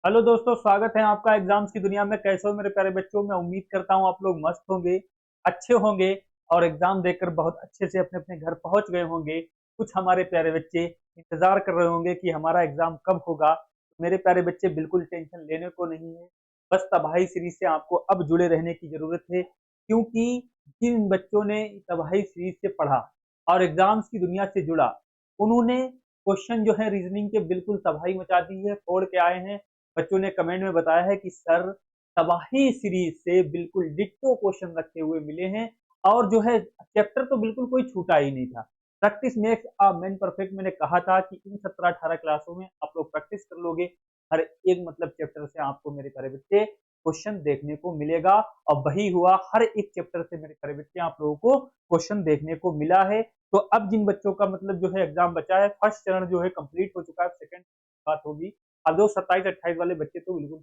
Hello दोस्तों, स्वागत है आपका एग्जाम्स की दुनिया में। कैसे हो मेरे प्यारे बच्चों? मैं उम्मीद करता हूँ आप लोग मस्त होंगे, अच्छे होंगे और एग्जाम देकर बहुत अच्छे से अपने अपने घर पहुंच गए होंगे। कुछ हमारे प्यारे बच्चे इंतजार कर रहे होंगे कि हमारा एग्जाम कब होगा। मेरे प्यारे बच्चे, बिल्कुल टेंशन लेने को नहीं है। बस तबाही सीरीज से आपको अब जुड़े रहने की जरूरत है, क्योंकि जिन बच्चों ने तबाही सीरीज से पढ़ा और एग्जाम्स की दुनिया से जुड़ा, उन्होंने क्वेश्चन जो है रीजनिंग के बिल्कुल तबाही मचा दी है, फोड़ के आए हैं। बच्चों ने कमेंट में बताया है कि सर, तबाही सीरीज से बिल्कुल डिट्टो क्वेश्चन रखे हुए मिले हैं और जो है चैप्टर तो बिल्कुल कोई छूटा ही नहीं था। Practice makes a man perfect, मैंने कहा था कि इन 17-18 क्लासों में आप लोग प्रैक्टिस कर लोगे, हर एक मतलब चैप्टर से आपको मेरे प्यारे बच्चे क्वेश्चन देखने को मिलेगा। और वही हुआ, हर एक चैप्टर से मेरे प्यारे बच्चे आप लोगों को क्वेश्चन देखने को मिला है। तो अब जिन बच्चों का मतलब जो है एग्जाम बचा है, फर्स्ट चरण जो है कंप्लीट हो चुका है, सेकंड बात होगी। अब जो 27-28 वाले बच्चे तो बिल्कुल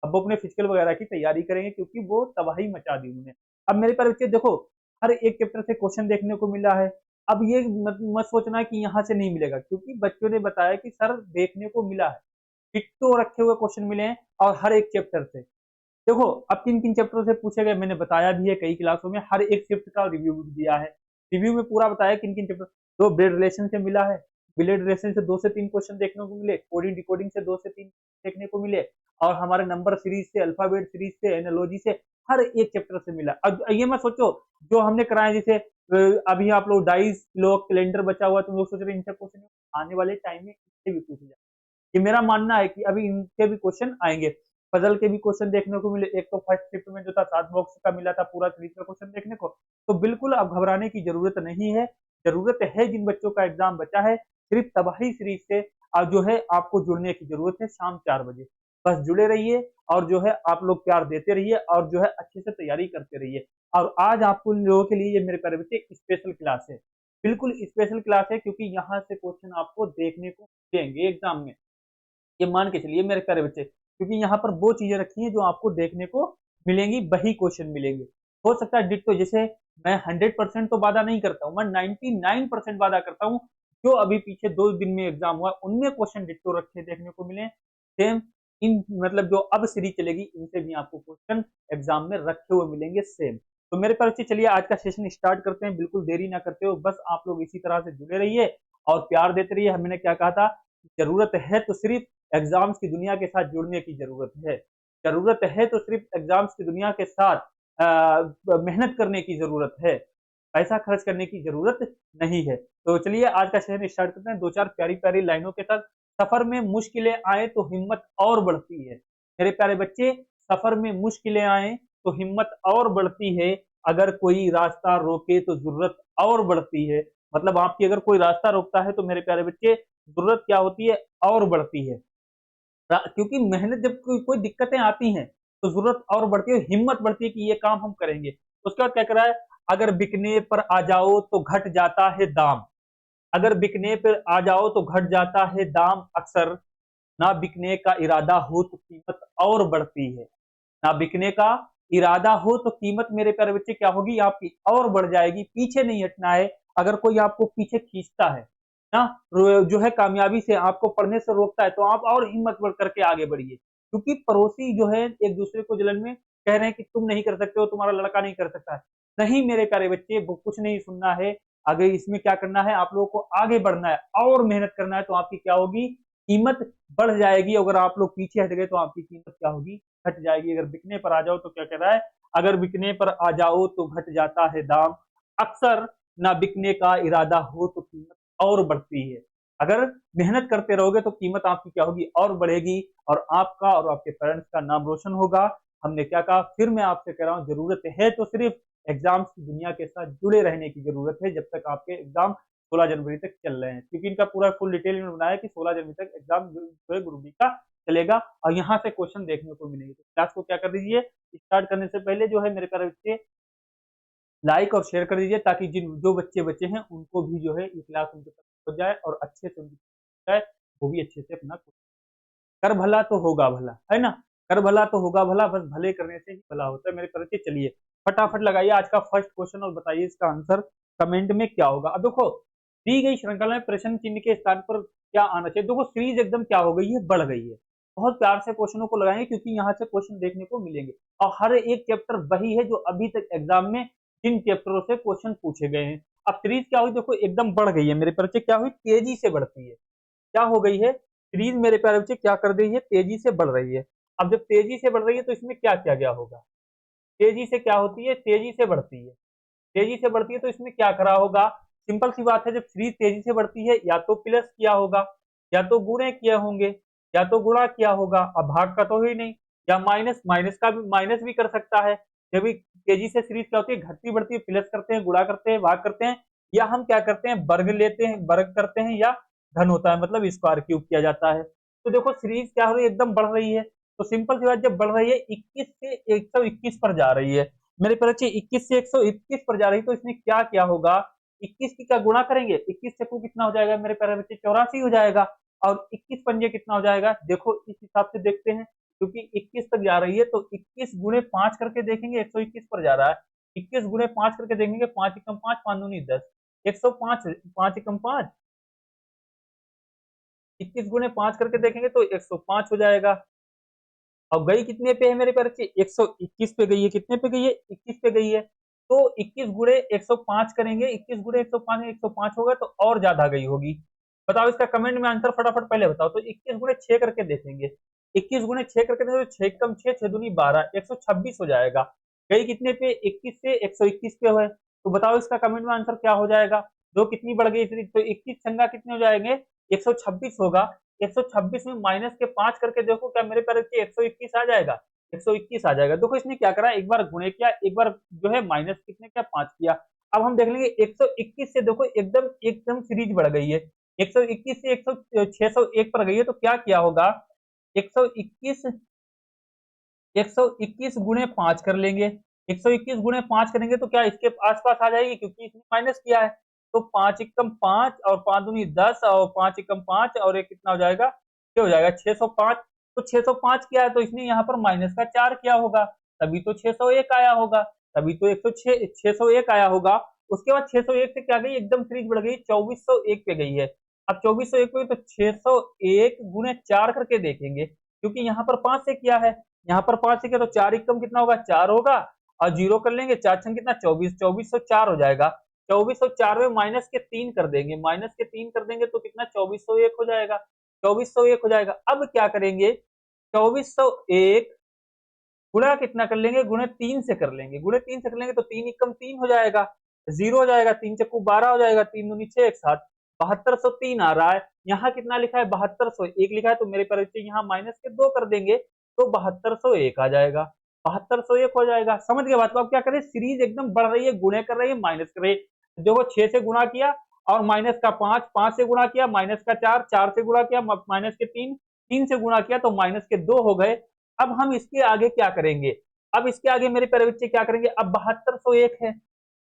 अब वो अपने फिजिकल वगैरह की तैयारी करेंगे, क्योंकि वो तबाही मचा दी उन्होंने। अब मेरे पास बच्चे देखो, हर एक चैप्टर से क्वेश्चन देखने को मिला है। अब ये मत सोचना कि यहाँ से नहीं मिलेगा, क्योंकि बच्चों ने बताया कि सर देखने को मिला है, डिट्टो रखे हुए क्वेश्चन मिले हैं और हर एक चैप्टर से। देखो, अब किन किन चैप्टरों से पूछे गए मैंने बताया भी है, कई क्लासों में हर एक शिफ्ट का रिव्यू भी दिया है। रिव्यू में पूरा बताया किन किन चैप्टर। तो ब्लड रिलेशन से मिला है, ब्लड रिलेशन से 2 से 3 क्वेश्चन देखने को मिले, कोडिंग डिकोडिंग से 2 से 3 देखने को मिले, और हमारे नंबर सीरीज से, अल्फाबेट सीरीज से, एनोलॉजी से, हर एक चैप्टर से मिला। अब ये मत सोचो जो हमने कराया, जैसे अभी आप लोग डाइस लोग कैलेंडर बचा हुआ, तुम लोग सोच रहे इनसे क्वेश्चन आने वाले टाइम में इनसे भी पूछे जाए। ये मेरा मानना है कि अभी इनके भी क्वेश्चन आएंगे। पजल के भी क्वेश्चन देखने को मिले। एक तो फर्स्ट शिफ्ट में जो था 7 बॉक्स का मिला था पूरा सीरीज का क्वेश्चन देखने को। तो बिल्कुल अब घबराने की जरूरत नहीं है। जरूरत है जिन बच्चों का एग्जाम बचा है, सिर्फ तबाही सीरीज से अब जो है आपको जुड़ने की जरूरत है। शाम 4 बजे बस जुड़े रहिए और जो है आप लोग प्यार देते रहिए और जो है अच्छे से तैयारी करते रहिए। और आज आपको इन लोगों के लिए ये मेरे प्यारे बच्चे स्पेशल क्लास है, बिल्कुल स्पेशल क्लास है, क्योंकि यहाँ से क्वेश्चन आपको देखने को देंगे एग्जाम में। ये मान के चलिए मेरे प्यारे बच्चे, क्योंकि यहाँ पर वो चीजें रखी हैं जो आपको देखने को मिलेंगी, वही क्वेश्चन मिलेंगे। हो सकता है डिट्टो, जैसे मैं 100% तो वादा नहीं करता हूँ, मैं 99% वादा करता हूँ। जो अभी पीछे 2 दिन में एग्जाम हुआ उनमें क्वेश्चन डिट्टो रखे देखने को मिले सेम। इन मतलब जो अब सीरीज चलेगी इनसे भी आपको क्वेश्चन एग्जाम में रखे हुए मिलेंगे सेम। तो मेरे प्यारे बच्चे, चलिए आज का सेशन स्टार्ट करते हैं, बिल्कुल देरी ना करते हो। बस आप लोग इसी तरह से जुड़े रहिए और प्यार देते रहिए। मैंने क्या कहा था, जरूरत है तो सिर्फ एग्जाम्स की दुनिया के साथ जुड़ने की जरूरत है। जरूरत है तो सिर्फ एग्जाम्स की दुनिया के साथ मेहनत करने की जरूरत है, पैसा खर्च करने की जरूरत नहीं है। तो चलिए आज का सेशन स्टार्ट करते हैं 2-4 प्यारी प्यारी लाइनों के साथ। सफर में मुश्किलें आए तो हिम्मत और बढ़ती है। मेरे प्यारे बच्चे, सफर में मुश्किलें आए तो हिम्मत और बढ़ती है। अगर कोई रास्ता रोके तो जरूरत और बढ़ती है। मतलब आपकी अगर कोई रास्ता रोकता है तो मेरे प्यारे बच्चे, जरूरत क्या होती है? और बढ़ती है। क्योंकि मेहनत जब कोई दिक्कतें आती हैं तो जरूरत और बढ़ती है, हिम्मत बढ़ती है कि ये काम हम करेंगे। उसके बाद क्या करा है, अगर बिकने पर आ जाओ तो घट जाता है दाम। अगर बिकने पर आ जाओ तो घट जाता है दाम अक्सर। ना बिकने का इरादा हो तो कीमत और बढ़ती है। ना बिकने का इरादा हो तो कीमत मेरे प्यारे बच्चे क्या होगी? आपकी और बढ़ जाएगी। पीछे नहीं हटना है। अगर कोई आपको पीछे खींचता है ना, जो है कामयाबी से आपको पढ़ने से रोकता है, तो आप और हिम्मत बढ़ करके आगे बढ़िए। क्योंकि पड़ोसी जो है एक दूसरे को जलन में कह रहे हैं कि तुम नहीं कर सकते हो, तुम्हारा लड़का नहीं कर सकता है। नहीं मेरे प्यारे बच्चे, वो कुछ नहीं सुनना है। आगे इसमें क्या करना है, आप लोगों को आगे बढ़ना है और मेहनत करना है। तो आपकी क्या होगी? कीमत बढ़ जाएगी। अगर आप लोग पीछे हट गए तो आपकी कीमत क्या होगी? घट जाएगी। अगर बिकने पर आ जाओ तो क्या कह रहा है, अगर बिकने पर आ जाओ तो घट जाता है दाम अक्सर। ना बिकने का इरादा हो तो कीमत और बढ़ती है। अगर मेहनत करते रहोगे तो कीमत आपकी क्या होगी? और बढ़ेगी, और आपका और आपके पेरेंट्स का नाम रोशन होगा। हमने क्या कहा, फिर मैं आपसे कह रहा हूँ, जरूरत है तो सिर्फ एग्जाम्स की दुनिया के साथ जुड़े रहने की जरूरत है, जब तक आपके एग्जाम 16 जनवरी तक चल रहे हैं। क्योंकि इनका पूरा फुल डिटेल में बनाया कि 16 जनवरी तक एग्जाम जो है ग्रुप डी का चलेगा और यहाँ से क्वेश्चन देखने को मिलेंगे। तो क्लास को क्या कर दीजिए, स्टार्ट करने से पहले जो है मेरे प्यारे बच्चे, लाइक और शेयर कर दीजिए, ताकि जिन जो बच्चे बचे हैं उनको भी जो है ये क्लास उनके तक पहुंच जाए और अच्छे से उनकी जाए, वो भी अच्छे से अपना कर भला तो होगा भला, है ना? कर भला तो होगा भला, बस भले करने से ही भला होता है मेरे प्यारे बच्चे। चलिए फटाफट लगाइए आज का फर्स्ट क्वेश्चन और बताइए इसका आंसर कमेंट में क्या होगा। अब देखो, दी गई श्रृंखला में प्रश्न चिन्ह के स्थान पर क्या आना चाहिए। देखो सीरीज एकदम क्या हो गई है, बढ़ गई है। बहुत प्यार से क्वेश्चनों को लगाएंगे, क्योंकि यहाँ से क्वेश्चन देखने को मिलेंगे। और हर एक चैप्टर वही है जो अभी तक एग्जाम में जिन चैप्टरों से क्वेश्चन पूछे गए हैं। अब सीरीज क्या हुई, देखो एकदम बढ़ गई है मेरे परिचय, क्या हुई, तेजी से बढ़ती है। क्या हो गई है, सीरीज मेरे प्यारे बच्चे क्या कर रही है, तेजी से बढ़ रही है। अब जब तेजी से बढ़ रही है तो इसमें क्या किया गया होगा, तेजी से क्या होती है, तेजी से बढ़ती है। तेजी से बढ़ती है तो इसमें क्या करा होगा, सिंपल सी बात है, जब सीरीज तेजी से बढ़ती है या तो प्लस किया होगा, या तो गुणे किए होंगे, या तो गुणा किया होगा। अब भाग का तो ही नहीं, या माइनस, माइनस का भी, माइनस भी कर सकता है। जब भी तेजी से सीरीज क्या होती है, घटती बढ़ती है, प्लस करते हैं, गुणा करते हैं, भाग करते हैं, या हम क्या करते हैं, वर्ग लेते हैं, वर्ग करते हैं, या धन होता है, मतलब स्क्वायर क्यूब किया जाता है। तो देखो सीरीज क्या हो रही है, एकदम बढ़ रही है। तो सिंपल सी बात, जब बढ़ रही है 21 से 121 पर जा रही है मेरे बच्चे, 21 से 121 पर जा रही है, तो इसमें क्या क्या होगा, 21 की क्या गुणा करेंगे, 21 चक्कू कितना हो जाएगा मेरे प्यारे बच्चे, 84 हो जाएगा। और 21 पंजे कितना हो जाएगा, देखो इस हिसाब से देखते हैं, क्योंकि 21 तक जा रही है तो 21 गुणे 5 करके देखेंगे, 121 पर जा रहा है, 21 गुणे 5 करके देखेंगे, 5 एकम 5, 5 दूनी 10, 105, 5 एकम 5, 21 गुणे 5 करके देखेंगे तो 105 हो जाएगा। अब गई कितने पे है मेरे प्यारे बच्चे, 121 पे गई है, कितने पे गई है, 21 पे गई है। तो 21 गुणे 105 करेंगे, 21 गुणे 105 में 105 होगा तो और ज्यादा गई होगी। बताओ इसका कमेंट में आंसर फटाफट पहले बताओ। तो 21 गुणे 6 करके देखेंगे, 21 गुणे 6 करके देखेंगे तो 6 कम 6, 6 दूनी 12, 126 हो जाएगा। गई कितने पे, 21 से 121 पे है। तो बताओ इसका कमेंट में आंसर क्या हो जाएगा, दो कितनी बढ़ गई इतनी, तो 21 छंगा कितने हो जाएंगे, 126 होगा। 126 में माइनस के 5 करके देखो, क्या मेरे पैर के 121 आ जाएगा, 121 आ जाएगा। देखो इसने क्या करा, एक बार गुणे किया, एक बार जो है माइनस कितने क्या 5 किया। अब हम देख लेंगे 121 से, देखो एकदम एकदम सीरीज बढ़ गई है, 121 से 601 पर गई है, तो क्या किया होगा, 121 121 गुणे 5 कर लेंगे, 121 गुणे 5 करेंगे तो क्या इसके आसपास आ जाएगी, क्योंकि इसने माइनस किया है। तो 5 एकम 5 और 5 दूनी 10 और 5 एकम 5 और एक कितना हो जाएगा, 6 हो जाएगा, 605। तो 605 किया है तो इसने यहाँ पर माइनस का 4 किया होगा, तभी तो 601 आया होगा, तभी तो 106 601 आया होगा। उसके बाद 601 से क्या गई, एकदम सीरीज बढ़ गई, 2401 पे गई है। अब 2401 पे तो 601 गुणे 4 करके देखेंगे, क्योंकि यहाँ पर 5 से किया है, यहाँ पर 5 से किया तो 4 एकम कितना होगा, 4 होगा, और जीरो कर लेंगे, 4 छंग कितना 24, 2404 हो जाएगा। 2404 में माइनस के 3 कर देंगे, माइनस के 3 कर देंगे तो कितना 2401 हो जाएगा, 2401 हो जाएगा। अब क्या करेंगे, 2401 गुणा कितना कर लेंगे, गुणे 3 से कर लेंगे, गुणे 3 से कर लेंगे तो 3 एकम 3 हो जाएगा, जीरो हो जाएगा, 3 चक्कू 12 हो जाएगा, 3 दूनी 6, एक साथ 7203 आ रहा है। यहाँ कितना लिखा है, 7201 लिखा है, तो मेरे परिचय यहाँ माइनस के 2 कर देंगे तो 7201 आ जाएगा, 7201 हो जाएगा। समझ गए बात को। अब क्या करें, सीरीज एकदम बढ़ रही है, गुणे कर रही है, माइनस कर रही है। देखो 6 से गुणा किया और माइनस का 5, 5 से गुणा किया माइनस का 4, 4 से गुणा किया माइनस के 3, 3 से गुणा किया तो माइनस के 2 हो गए। अब हम इसके आगे क्या करेंगे, अब इसके आगे मेरे प्यारे बच्चे क्या करेंगे, अब 7201 है,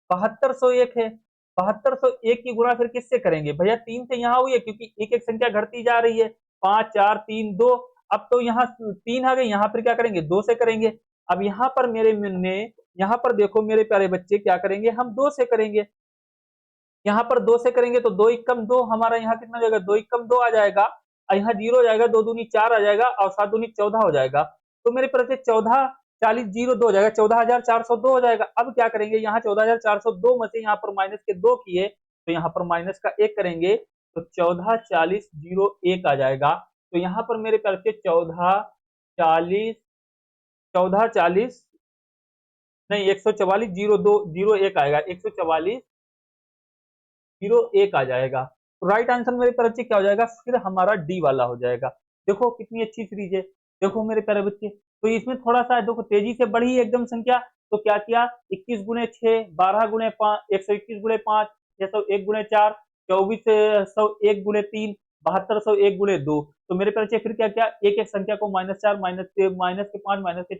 7201 है, 7201 की गुणा फिर किससे करेंगे भैया, 3 से यहाँ हुई है, क्योंकि एक एक संख्या घटती जा रही है, 5 4 3 2। अब तो यहाँ 3 आ गई, यहाँ पर क्या करेंगे, 2 से करेंगे। अब यहाँ पर मेरे ने, यहाँ पर देखो मेरे प्यारे बच्चे क्या करेंगे, हम 2 से करेंगे, यहाँ पर 2 से करेंगे तो 2 एकम 2, हमारा यहाँ कितना हो जाएगा, 2 एकम 2 आ जाएगा, और यहाँ 0 हो जाएगा, 2 दूनी 4 आ जाएगा, और 7 दूनी 14 हो जाएगा। तो मेरे प्यारे बच्चे 14 40 0 2 हो जाएगा, 14402 हो जाएगा। अब क्या करेंगे, यहाँ 14402 में से यहाँ पर माइनस के 2 किए तो यहाँ पर माइनस का 1 करेंगे तो 144001 आ जाएगा। तो यहाँ पर मेरे प्यारे बच्चे 1440 नहीं 1440201 आएगा, 14401 आ जाएगा। तो राइट आंसर मेरे प्यारे बच्चे क्या हो जाएगा, फिर हमारा डी वाला हो जाएगा। देखो कितनी अच्छी सीरीज है, देखो मेरे प्यारे बच्चे। तो इसमें थोड़ा सा देखो तेजी से बढ़ी एकदम संख्या, तो क्या किया, 21 गुणे 6, 12 गुणे 5, 121 गुणे 5, 601 गुणे 4, 2401 गुणे 3, 7201 गुणे 2। तो मेरे प्यारे फिर क्या किया, एक एक संख्या को -4, माइनस के 5, माइनस के 4, माइनस के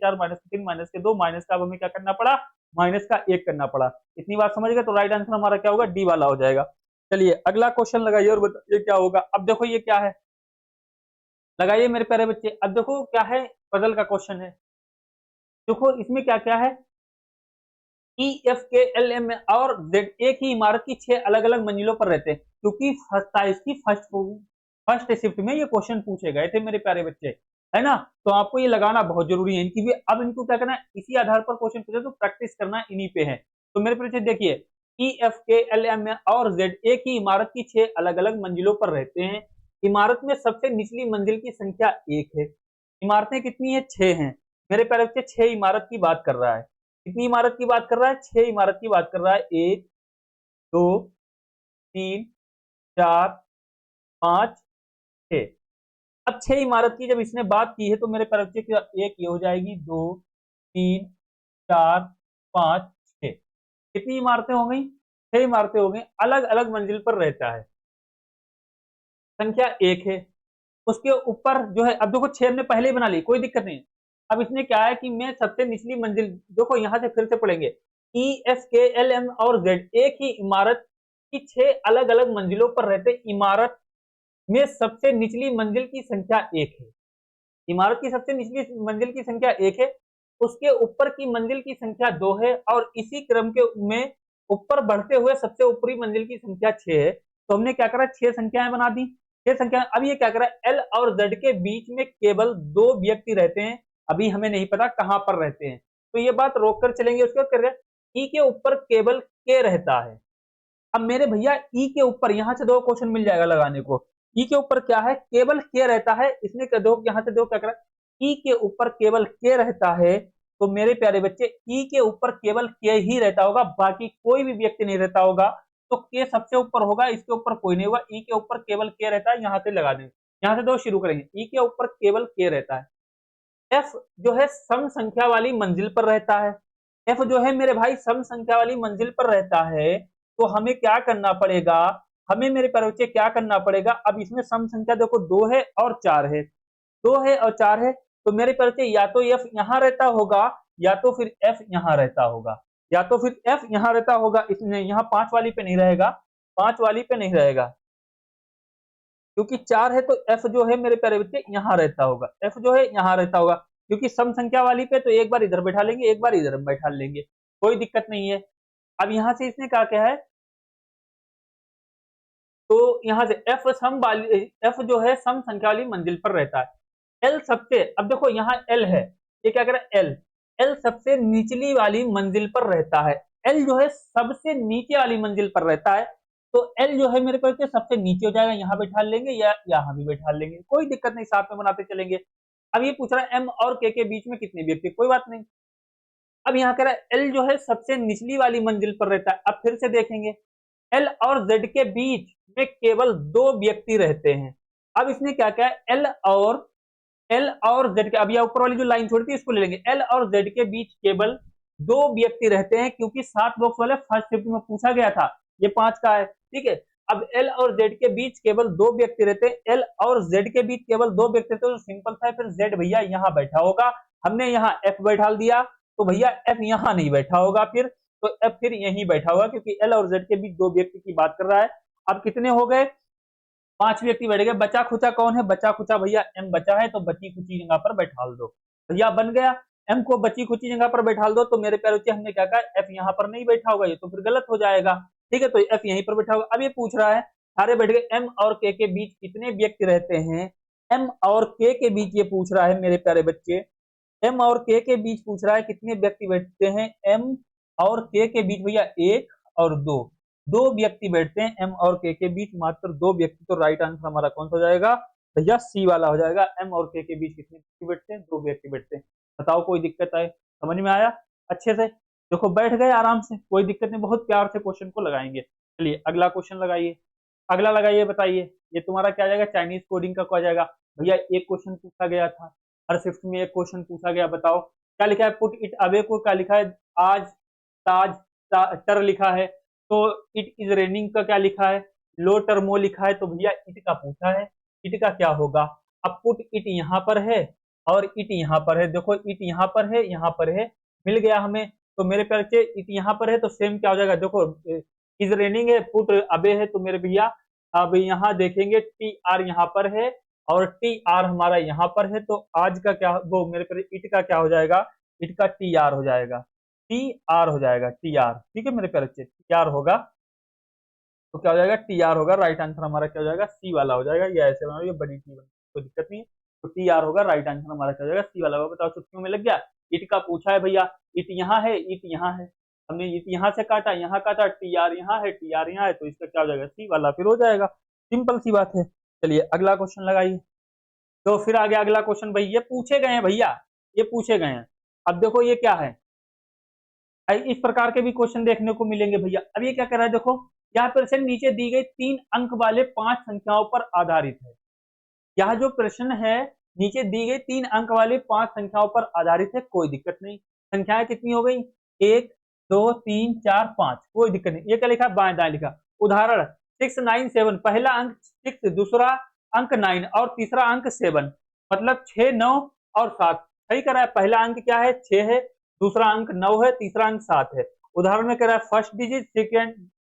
3, माइनस के 2, माइनस का अब हमें क्या करना पड़ा, माइनस का 1 करना पड़ा। इतनी बात समझ गए, तो राइट आंसर हमारा क्या होगा, डी वाला हो जाएगा। चलिए अगला क्वेश्चन लगाइए और बताइए क्या होगा। अब देखो ये क्या है, लगाइए मेरे प्यारे बच्चे। अब देखो क्या है, पजल का क्वेश्चन है। देखो इसमें क्या क्या है, ई एफ के एल एम और जेड एक ही इमारत की 6 अलग अलग मंजिलों पर रहते हैं, क्योंकि 27 की फर्स्ट शिफ्ट में ये क्वेश्चन पूछे गए थे मेरे प्यारे बच्चे। है ना। तो आपको ये लगाना बहुत जरूरी है इनकी भी। अब इनको क्या करना है, इसी आधार पर क्वेश्चन पूछे तो प्रैक्टिस करना इन्हीं पे है। तो मेरे पीछे देखिए, ई एफ के एल एम और जेड एक ही इमारत की 6 अलग अलग मंजिलों पर रहते हैं। इमारत में सबसे निचली मंजिल की संख्या 1 है। इमारतें कितनी है, 6 हैं। मेरे प्यारे बच्चे 6 इमारत की बात कर रहा है। कितनी इमारत की बात कर रहा है, 6 इमारत की बात कर रहा है। 1 2 3 4 5 6। अब 6 इमारत की जब इसने बात की है तो मेरे प्यारे बच्चे एक ये हो जाएगी, 2 3 4 5 6। कितनी इमारतें हो गई, 6 इमारतें हो गई। अलग अलग मंजिल पर रहता है, संख्या 1 है। उसके ऊपर जो है, अब देखो 6 हमने पहले ही बना ली, कोई दिक्कत नहीं। अब इसने क्या है कि मैं सबसे निचली मंजिल, देखो यहां से फिर से पढ़ेंगे, ई एफ के एल एम और जेड एक ही इमारत की 6 अलग अलग मंजिलों पर रहते। इमारत में सबसे निचली मंजिल की संख्या 1 है। इमारत की सबसे निचली मंजिल की संख्या 1 है। उसके ऊपर की मंजिल की संख्या 2 है और इसी क्रम के में ऊपर बढ़ते हुए सबसे ऊपरी मंजिल की संख्या 6 है। तो हमने क्या करा, 6 संख्याएं बना दी, 6 संख्याएं। अब ये क्या करा, एल और जेड के बीच में केवल 2 व्यक्ति रहते हैं। अभी हमें नहीं पता कहां पर रहते हैं, तो ये बात रोक कर चलेंगे। उसके बाद कर रहे ई के ऊपर केवल के रहता है। अब मेरे भैया ई के ऊपर यहां से 2 क्वेश्चन मिल जाएगा लगाने को। ई के ऊपर क्या है, केवल के रहता है। इसने क्या दो, यहां से दो क्या करा, ई के ऊपर केवल के रहता है। तो मेरे प्यारे बच्चे ई के ऊपर केवल के ही रहता होगा, बाकी कोई भी व्यक्ति नहीं रहता होगा। तो के सबसे ऊपर होगा, इसके ऊपर कोई नहीं होगा। ई के ऊपर केवल के रहता है, यहां से लगा देंगे। यहां से 2 शुरू करेंगे। ई के ऊपर केवल के रहता है। एफ जो है सम संख्या वाली मंजिल पर रहता है। एफ जो है मेरे भाई सम संख्या वाली मंजिल पर रहता है। तो हमें क्या करना पड़ेगा, हमें मेरे प्यारे बच्चे क्या करना पड़ेगा। अब इसमें सम संख्या देखो 2 है और 4 है, 2 है और 4 है। तो मेरे प्यारे बच्चे या तो एफ यहां रहता होगा, या तो फिर एफ यहां रहता होगा, या तो फिर एफ यहां रहता होगा। इसमें यहां 5 वाली पे नहीं रहेगा, 5 वाली पे नहीं रहेगा, क्योंकि 4 है। तो एफ जो है मेरे प्यारे बच्चे यहां रहता होगा, एफ जो है यहां रहता होगा। क्योंकि सम संख्या वाली पे तो एक बार इधर बैठा लेंगे, एक बार इधर बैठा लेंगे, कोई दिक्कत नहीं है। अब यहां से इसने क्या क्या है, तो यहां से एफ सम वाली, एफ जो है सम संख्या वाली मंजिल पर रहता है। एल सबसे, अब देखो यहाँ एल है, ये क्या कह रहा है, एल, एल सबसे निचली वाली मंजिल पर रहता है। एल जो है सबसे नीचे वाली मंजिल पर रहता है। तो एल जो है मेरे को सबसे नीचे हो जाएगा, यहाँ बैठा लेंगे या यहाँ भी बैठा लेंगे, कोई दिक्कत नहीं, साथ में बनाते चलेंगे। अब ये पूछ रहा है एम और के बीच में कितने व्यक्ति, कोई बात नहीं। अब यहाँ कह रहा है एल जो है सबसे निचली वाली मंजिल पर रहता है। अब फिर से देखेंगे, एल और जेड के बीच में केवल 2 व्यक्ति रहते हैं। अब इसने क्या किया, एल और जेड के, अब यह ऊपर वाली जो लाइन छोड़ी थी इसको ले लेंगे। एल और जेड के बीच केवल 2 व्यक्ति रहते हैं, क्योंकि 7 बॉक्स वाले फर्स्ट शिफ्ट में पूछा गया था, ये 5 का है, ठीक है। अब एल और जेड के बीच केवल 2 व्यक्ति रहते हैं, एल और जेड के बीच केवल 2 व्यक्ति रहते हैं, तो सिंपल था, फिर जेड भैया यहाँ बैठा होगा। हमने यहाँ एफ बैठा दिया, तो भैया एफ यहाँ नहीं बैठा होगा, फिर तो एफ फिर यहीं बैठा होगा, क्योंकि एल और जेड के बीच 2 व्यक्ति की बात कर रहा है। अब कितने हो गए, 5 व्यक्ति बैठ गए। बचा खुचा कौन है, बचा खुचा भैया एम बचा है, तो बची खुची जगह पर बैठा दो भैया, बन गया। एम को बची खुची जगह पर बैठा दो। तो मेरे प्यारे बच्चे हमने क्या कहा, एफ यहाँ पर नहीं बैठा होगा, ये तो फिर गलत हो जाएगा, ठीक है। तो एफ यहीं पर बैठा होगा। अब ये पूछ रहा है सारे बैठ गए, एम और के बीच कितने व्यक्ति रहते हैं। एम और के बीच ये पूछ रहा है मेरे प्यारे बच्चे, एम और के बीच पूछ रहा है कितने व्यक्ति बैठते हैं। एम और के बीच भैया 1 और 2, 2 व्यक्ति बैठते हैं एम और के बीच, मात्र 2 व्यक्ति। तो राइट आंसर हमारा कौन सा हो जाएगा भैया, सी वाला हो जाएगा। एम और के बीच कितने व्यक्ति बैठते हैं, 2 व्यक्ति बैठते हैं। बताओ कोई दिक्कत आए, समझ में आया अच्छे से, देखो बैठ गए आराम से, कोई दिक्कत नहीं, बहुत प्यार से क्वेश्चन को लगाएंगे। चलिए अगला क्वेश्चन लगाइए, अगला लगाइए, बताइए ये तुम्हारा क्या जाएगा, चाइनीज कोडिंग का क्या जाएगा भैया। एक क्वेश्चन पूछा गया था, हर शिफ्ट में एक क्वेश्चन पूछा गया, बताओ क्या लिखा है। पुट इट अवे को क्या लिखा है, आज ताज टर लिखा है। तो इट इज रेनिंग का क्या लिखा है, लो टर्मो लिखा है। तो भैया इट का पूछा है, इट का क्या होगा। अब पुट इट यहाँ पर है और इट यहाँ पर है, देखो इट यहाँ पर है, यहाँ पर है, मिल गया हमें। तो मेरे प्यारे बच्चे इट यहाँ पर है, तो सेम क्या हो जाएगा, देखो इज रेनिंग है, पुट अबे है, तो मेरे भैया अब यहाँ देखेंगे टी आर यहाँ पर है और टी आर हमारा यहाँ पर है। तो आज का क्या, वो मेरे पर इट का क्या हो जाएगा, इट का टी आर हो जाएगा, टी आर हो जाएगा, टी आर, ठीक है मेरे प्यारे बच्चे, टी आर होगा। तो क्या हो जाएगा, टी आर होगा। राइट आंसर हमारा क्या हो जाएगा, सी वाला हो जाएगा, या ऐसे बना, ये बड़ी टी बनी, कोई दिक्कत नहीं है। तो टी आर होगा, राइट आंसर हमारा क्या हो जाएगा, सी वाला होगा। बताओ चुटकियों में लग गया। ईट का पूछा है भैया, ईट यहाँ है, ईट यहाँ है, हमने ईट यहाँ से काटा, यहाँ काटा, टी आर यहाँ है, टी आर यहाँ है, तो इसका क्या हो जाएगा, सी वाला फिर हो जाएगा। सिंपल सी बात है। चलिए अगला क्वेश्चन लगाइए। तो फिर आ गया अगला क्वेश्चन भाई, ये पूछे गए हैं भैया, ये पूछे गए हैं। अब देखो ये क्या है, इस प्रकार के भी क्वेश्चन देखने को मिलेंगे भैया। अब ये क्या कर रहा है, देखो यह प्रश्न नीचे दी गई 3 अंक वाले 5 संख्याओं पर आधारित है। यह जो प्रश्न है नीचे दी गई 3 अंक वाले 5 संख्याओं पर आधारित है, कोई दिक्कत नहीं। संख्याएं कितनी हो गई, 1 2 3 4 5, कोई दिक्कत नहीं। ये क्या लिखा, बाएं दाएं लिखा। उदाहरण 6 9 7, पहला अंक 6, दूसरा अंक 9 और तीसरा अंक 7, मतलब 6 9 और 7। सही कर रहा है, पहला अंक क्या है, 6 है, दूसरा अंक 9 है, तीसरा अंक 7 है। उदाहरण में कह रहा है फर्स्ट डिजिट,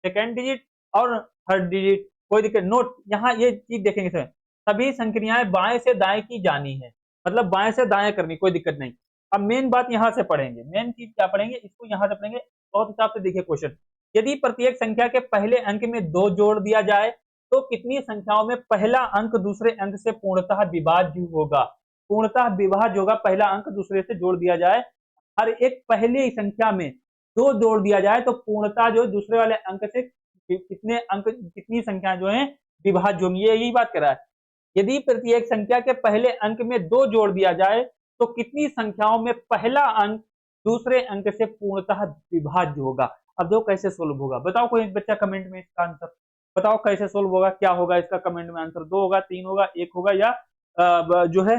सेकेंड डिजिट और थर्ड डिजिट, कोई दिक्कत। नोट यहाँ ये चीज देखेंगे सर, सभी संक्रियाएं बाएं से दाएं की जानी है, मतलब बाएं से दाएं करनी, कोई दिक्कत नहीं। अब मेन बात यहां से पढ़ेंगे, मेन चीज क्या पढ़ेंगे, इसको यहां से पढ़ेंगे। बहुत हिसाब से देखिए क्वेश्चन, यदि प्रत्येक संख्या के पहले अंक में 2 जोड़ दिया जाए तो कितनी संख्याओं में पहला अंक दूसरे अंक से पूर्णतः विभाज्य होगा। पूर्णतः विभाज्य होगा, पहला अंक दूसरे से जोड़ दिया जाए, हर एक पहले संख्या में 2 जोड़ दिया जाए तो पूर्णतः जो दूसरे वाले अंक से कितने अंक, कितनी संख्या जो है विभाज्य होंगी, यही बात कर रहा है। यदि प्रत्येक संख्या के पहले अंक में 2 जोड़ दिया जाए तो कितनी संख्याओं में पहला अंक दूसरे अंक से पूर्णतः विभाज्य होगा। अब दो कैसे सोल्व होगा, बताओ कोई बच्चा कमेंट में इसका आंसर बताओ, कैसे सोल्व होगा, क्या होगा इसका कमेंट में आंसर। 2 होगा, 3 होगा, 1 होगा, या जो है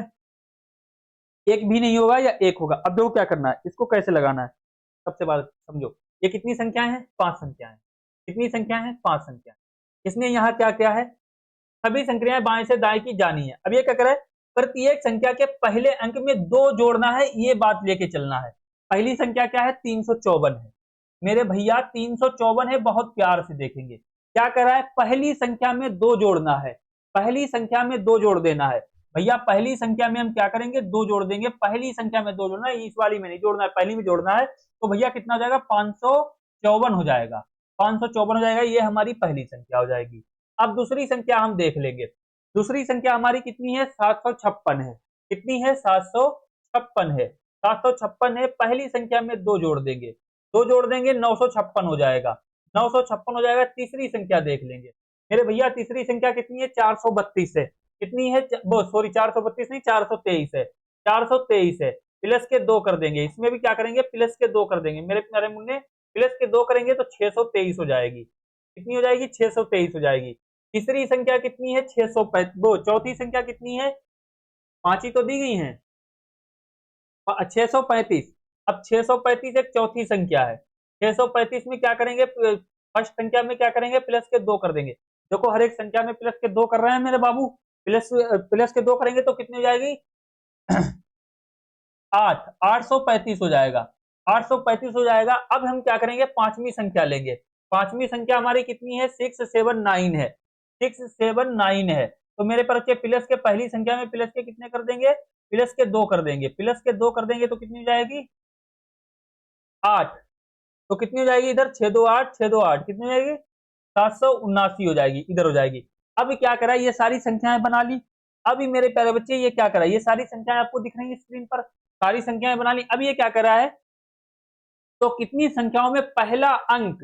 1 भी नहीं होगा या 1 होगा। अब देखो क्या करना है, इसको कैसे लगाना है। सबसे बात समझो, ये कितनी संख्याएं हैं, 5 संख्याएं। कितनी संख्याएं हैं, 5 संख्या। इसने यहाँ क्या क्या है, सभी संख्याएं बाएं से दाएं की जानी है। अब ये क्या करे, प्रत्येक संख्या के पहले अंक में 2 जोड़ना है, ये बात लेके चलना है। पहली संख्या क्या है, 354 है मेरे भैया, 354 है। बहुत प्यार से देखेंगे क्या कर रहा है, पहली संख्या में 2 जोड़ना है, पहली संख्या में 2 जोड़ देना है भैया। पहली संख्या में हम क्या करेंगे, 2 जोड़ देंगे, पहली संख्या में 2 जोड़ना है, इस वाली में नहीं जोड़ना है, पहली में जोड़ना है। तो भैया कितना हो जाएगा, 554 हो जाएगा, 554 हो जाएगा, ये हमारी पहली संख्या हो जाएगी। अब दूसरी संख्या हम देख लेंगे, दूसरी संख्या हमारी कितनी है, 756 है। कितनी है, 756 है, 756 है। पहली संख्या में 2 जोड़ देंगे, 2 जोड़ देंगे, 956 हो जाएगा, 956 हो जाएगा। तीसरी संख्या देख लेंगे मेरे भैया, तीसरी संख्या कितनी है, 432 है। कितनी है, सॉरी 432 नहीं, 423 है, 423 है। प्लस के 2 कर देंगे, इसमें भी क्या करेंगे, प्लस के 2 कर देंगे मेरे प्यारे मुन्ने, प्लस के 2 करेंगे तो 623 हो जाएगी। कितनी हो जाएगी, 623 हो जाएगी। तीसरी संख्या कितनी है, 635। चौथी संख्या कितनी है, 5 ही तो दी गई है, 635। अब 635 एक चौथी संख्या है, 635 में क्या करेंगे, फर्स्ट संख्या में क्या करेंगे, प्लस के 2 कर देंगे। देखो हर एक संख्या में प्लस के 2 कर रहे हैं मेरे बाबू, प्लस के 2 करेंगे तो कितनी हो जाएगी 8, 835 हो जाएगा, 835 हो जाएगा। अब हम क्या करेंगे, पांचवी संख्या लेंगे। पांचवी संख्या हमारी कितनी है, 679 है, 679 है। तो मेरे पर प्लस के पहली संख्या में प्लस के कितने कर देंगे, प्लस के 2 कर देंगे, प्लस के 2 कर देंगे तो कितनी हो जाएगी 8। तो कितनी हो जाएगी इधर, 628, 628 कितनी हो जाएगी 779 हो जाएगी, इधर हो जाएगी। अब क्या करा, ये सारी संख्याएं बना ली। अभी मेरे प्यारे बच्चे ये क्या करा, ये सारी संख्याएं आपको दिख रही है स्क्रीन पर, सारी संख्याएं बना ली। अब ये क्या करा है, तो कितनी संख्याओं में पहला अंक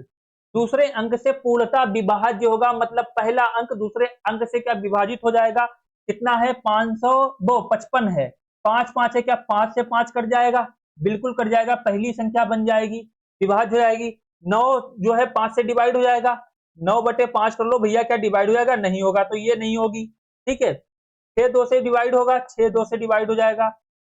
दूसरे अंक से पूर्णतः विभाज्य होगा, मतलब पहला अंक दूसरे अंक से क्या विभाजित हो जाएगा। कितना है, 555 है, 5 5 है, क्या 5 से 5 कट जाएगा, बिल्कुल कट जाएगा, पहली संख्या बन जाएगी, विभाज्य हो जाएगी। 9 जो है 5 से डिवाइड हो जाएगा, 9/5 कर लो भैया, क्या डिवाइड हो जाएगा, नहीं होगा, तो ये नहीं होगी। ठीक है, 6 2 से डिवाइड होगा, 6 2 से डिवाइड हो जाएगा,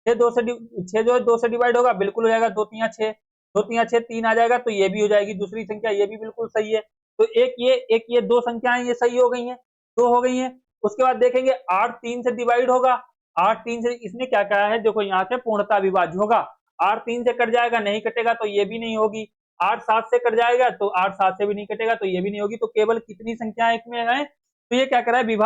6 जो है 2 से डिवाइड होगा, बिल्कुल हो जाएगा, 2 3 6, 2 3 6 3 आ जाएगा, तो ये भी हो जाएगी दूसरी संख्या, ये भी बिल्कुल सही है। तो एक ये 2 संख्याएं ये सही हो गई हैं, 2 हो गई हैं। उसके बाद देखेंगे 8 3 से डिवाइड होगा, 8 3 से, इसने क्या कहा है, देखो यहाँ से पूर्णतः विभाज्य होगा, 8 3 से कट जाएगा, नहीं कटेगा, तो ये भी नहीं होगी। 8 7 से कट जाएगा, तो 8 7 से भी नहीं कटेगा, तो ये भी नहीं होगी। तो केवल कितनी संख्या इसमें है, तो ये क्या करा है,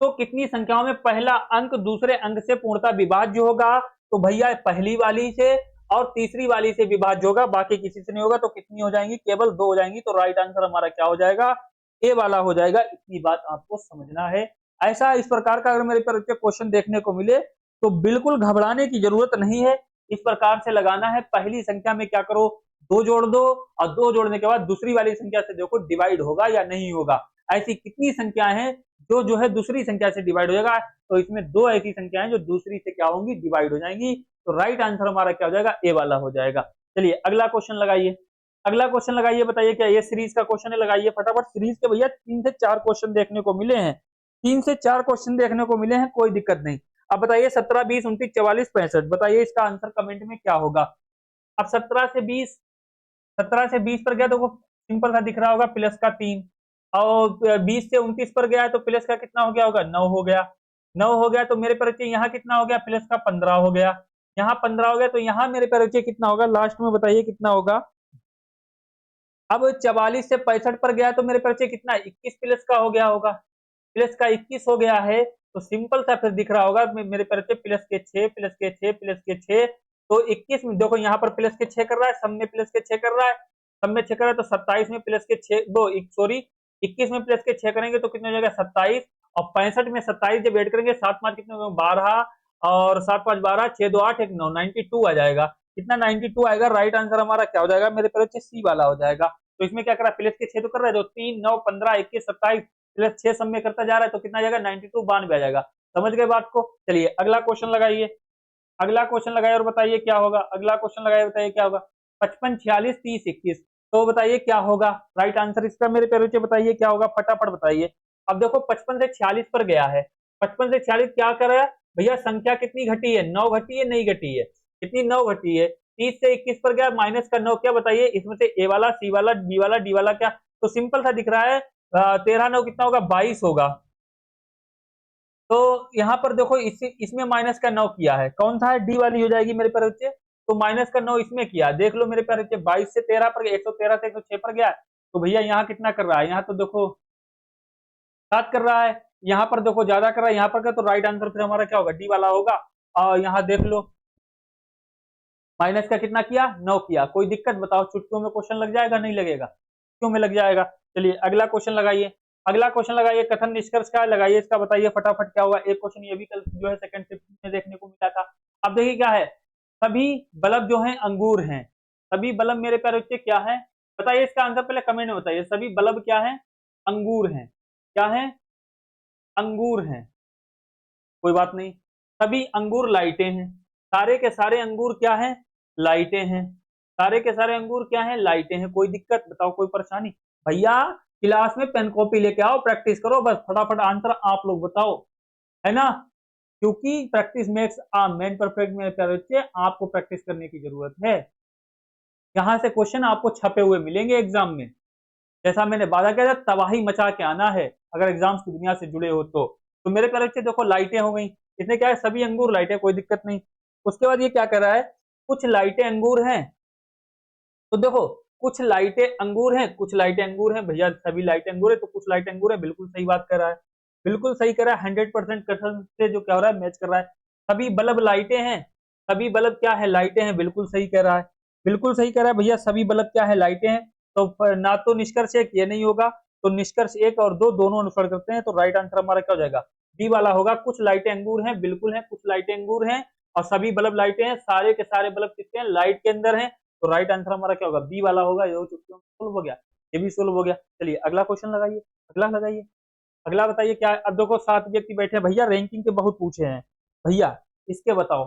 तो कितनी संख्याओं में पहला अंक दूसरे अंक से पूर्णतः विभाज्य होगा, तो भैया पहली वाली से और तीसरी वाली से विभाज्य होगा, बाकी किसी से नहीं होगा। तो कितनी हो जाएंगी, केवल 2 हो जाएंगी। तो राइट आंसर हमारा क्या हो जाएगा, ए वाला हो जाएगा। इतनी बात आपको समझना है। ऐसा इस प्रकार का अगर मेरे पर क्वेश्चन देखने को मिले तो बिल्कुल घबराने की जरूरत नहीं है। इस प्रकार से लगाना है, पहली संख्या में क्या करो, 2 जोड़ दो और 2 जोड़ने के बाद दूसरी वाली संख्या से देखो डिवाइड होगा या नहीं होगा। ऐसी कितनी संख्याएं हैं जो है दूसरी संख्या से डिवाइड हो जाएगा, तो इसमें 2 ऐसी संख्याएं जो दूसरी से क्या होंगी, डिवाइड हो जाएंगी। तो राइट आंसर हमारा क्या हो जाएगा, ए वाला हो जाएगा। चलिए अगला क्वेश्चन लगाइए, अगला क्वेश्चन लगाइए, बताइए क्या ये सीरीज का क्वेश्चन है, लगाइए फटाफट। सीरीज के भैया 3 से 4 क्वेश्चन देखने को मिले हैं, 3 से 4 क्वेश्चन देखने को मिले हैं, कोई दिक्कत नहीं। अब बताइए 17, 20, 29, 44, 65, बताइए इसका आंसर कमेंट में क्या होगा। अब 17 से 20 पर गया तो वो सिंपल सा दिख रहा होगा, प्लस का 3, और 20 से 29 पर गया तो प्लस का कितना हो गया होगा, 9 हो गया। 9 हो गया तो मेरे पर यहाँ कितना हो गया, प्लस का 15 हो गया। यहाँ 15 हो गया तो यहाँ मेरे पर कितना होगा, लास्ट में बताइए कितना होगा। अब 44 से 65 पर गया तो मेरे पर कितना, 21 प्लस का हो गया होगा, प्लस का 21 हो गया है। तो सिंपल सा फिर दिख रहा होगा मेरे पर प्लस के 6, प्लस के 6, प्लस के 6, तो 21 में देखो यहाँ पर प्लस के 6 कर रहा है, सब में प्लस के 6 कर रहा है, सब में 6 कर रहा है, तो 27 में प्लस के 6 दो सॉरी 21 में प्लस के 6 करेंगे तो कितना हो जाएगा 27, और 65 में 27 जब ऐड करेंगे 7 5 कितने 12, और 7 5 12, 6 2 8 1 9, 92 आ जाएगा। कितना 92 आएगा, राइट आंसर हमारा क्या हो जाएगा, मेरे पर सी वाला हो जाएगा। तो इसमें क्या कर रहा है, प्लस के 6 तो कर रहा है, तो 3 9 15 21 27 प्लस 6 सब में करता जा रहा है, तो कितना आ जाएगा 92, 92 आ जाएगा। समझ गए बात को। चलिए अगला क्वेश्चन लगाइए, अगला क्वेश्चन लगाइए और बताइए क्या होगा। अगला क्वेश्चन लगाइए, बताइए क्या होगा। 55 46 30 21, तो बताइए क्या होगा राइट आंसर इसका, मेरे प्यारे बच्चे बताइए क्या होगा, फटाफट बताइए। अब देखो 55 से 46 पर गया है, 55 से 46 क्या कर रहा है भैया, संख्या कितनी घटी है, 9 घटी है, नहीं घटी है, कितनी 9 घटी है। 30 से 21 पर गया, माइनस का 9, क्या बताइए इसमें से ए वाला, सी वाला, बी वाला, डी वाला, क्या, तो सिंपल सा दिख रहा है 13 9 कितना होगा, 22 होगा। तो यहाँ पर देखो इसमें माइनस का 9 किया है, कौन सा है, डी वाली हो जाएगी मेरे प्यारे बच्चे। तो माइनस का 9 इसमें किया, देख लो मेरे प्यारे बच्चे, 22 से 13 पर 113 से 106 पर गया, तो भैया यहाँ कितना कर रहा है, यहाँ तो देखो 7 कर रहा है, यहाँ पर देखो ज्यादा कर रहा है, यहाँ पर क्या, तो राइट आंसर फिर हमारा क्या होगा, डी वाला होगा। और यहाँ देख लो माइनस का कितना किया, 9 किया। कोई दिक्कत बताओ, चुटकियों में क्वेश्चन लग जाएगा, नहीं लगेगा, क्यों में लग जाएगा। चलिए अगला क्वेश्चन लगाइए, अगला क्वेश्चन लगाइए, कथन निष्कर्ष क्या लगाइए इसका, बताइए फटाफट क्या होगा। एक क्वेश्चन ये भी कल जो है सेकंड शिफ्ट में देखने को मिला था। अब देखिए क्या है, सभी बल्ब जो है अंगूर हैं, सभी बल्ब मेरे प्यारे बच्चे क्या है, बताइए इसका आंसर पहले कमेंट में बताइए। सभी बल्ब क्या है, अंगूर हैं, क्या है, अंगूर हैं, कोई बात नहीं। सभी अंगूर लाइटें हैं, सारे के सारे अंगूर क्या हैं, लाइटें हैं, सारे के सारे अंगूर क्या हैं, लाइटें हैं। कोई दिक्कत बताओ, कोई परेशानी भैया, क्लास में पेन कॉपी लेके आओ, प्रैक्टिस करो, बस फटाफट आंसर आप लोग बताओ, है ना, क्योंकि practice makes a man perfect. में बच्चे आपको प्रैक्टिस करने की जरूरत है, यहाँ से क्वेश्चन आपको छपे हुए मिलेंगे एग्जाम में, जैसा मैंने वादा किया था, तबाही मचा के आना है अगर एग्जाम्स की दुनिया से जुड़े हो तो मेरे प्यारे बच्चे देखो लाइटें हो गई, इसमें क्या है, सभी अंगूर लाइटें, कोई दिक्कत नहीं। उसके बाद ये क्या कर रहा है, कुछ लाइटें अंगूर हैं, तो देखो कुछ लाइटें अंगूर हैं, कुछ लाइटें अंगूर हैं, भैया सभी लाइटें अंगूर है तो कुछ लाइटें अंगूर है, बिल्कुल सही बात कर रहा है, बिल्कुल सही कर रहा है, 100% कथन से जो क्या हो रहा है, मैच कर रहा है। सभी बल्ब लाइटें हैं, सभी बल्ब क्या है, लाइटें हैं, बिल्कुल सही कह रहा है, बिल्कुल सही कह रहा है भैया, सभी बल्ब क्या है, लाइटें हैं। तो ना तो निष्कर्ष एक ये नहीं होगा, तो निष्कर्ष 1 और 2 दोनों अनुसरण करते हैं, तो राइट आंसर हमारा क्या हो जाएगा, डी वाला होगा। कुछ लाइटें अंगूर हैं, बिल्कुल है, कुछ लाइटें अंगूर हैं, और सभी बल्ब लाइटें हैं, सारे के सारे बल्ब किसके हैं, लाइट के अंदर हैं, तो राइट आंसर हमारा क्या होगा, बी वाला होगा। ये सोल्व हो गया, ये भी सोल्व हो गया। चलिए अगला क्वेश्चन लगाइए, अगला लगाइए, अगला बताइए क्या है। अब देखो 7 व्यक्ति बैठे हैं भैया, रैंकिंग के बहुत पूछे हैं भैया, इसके बताओ,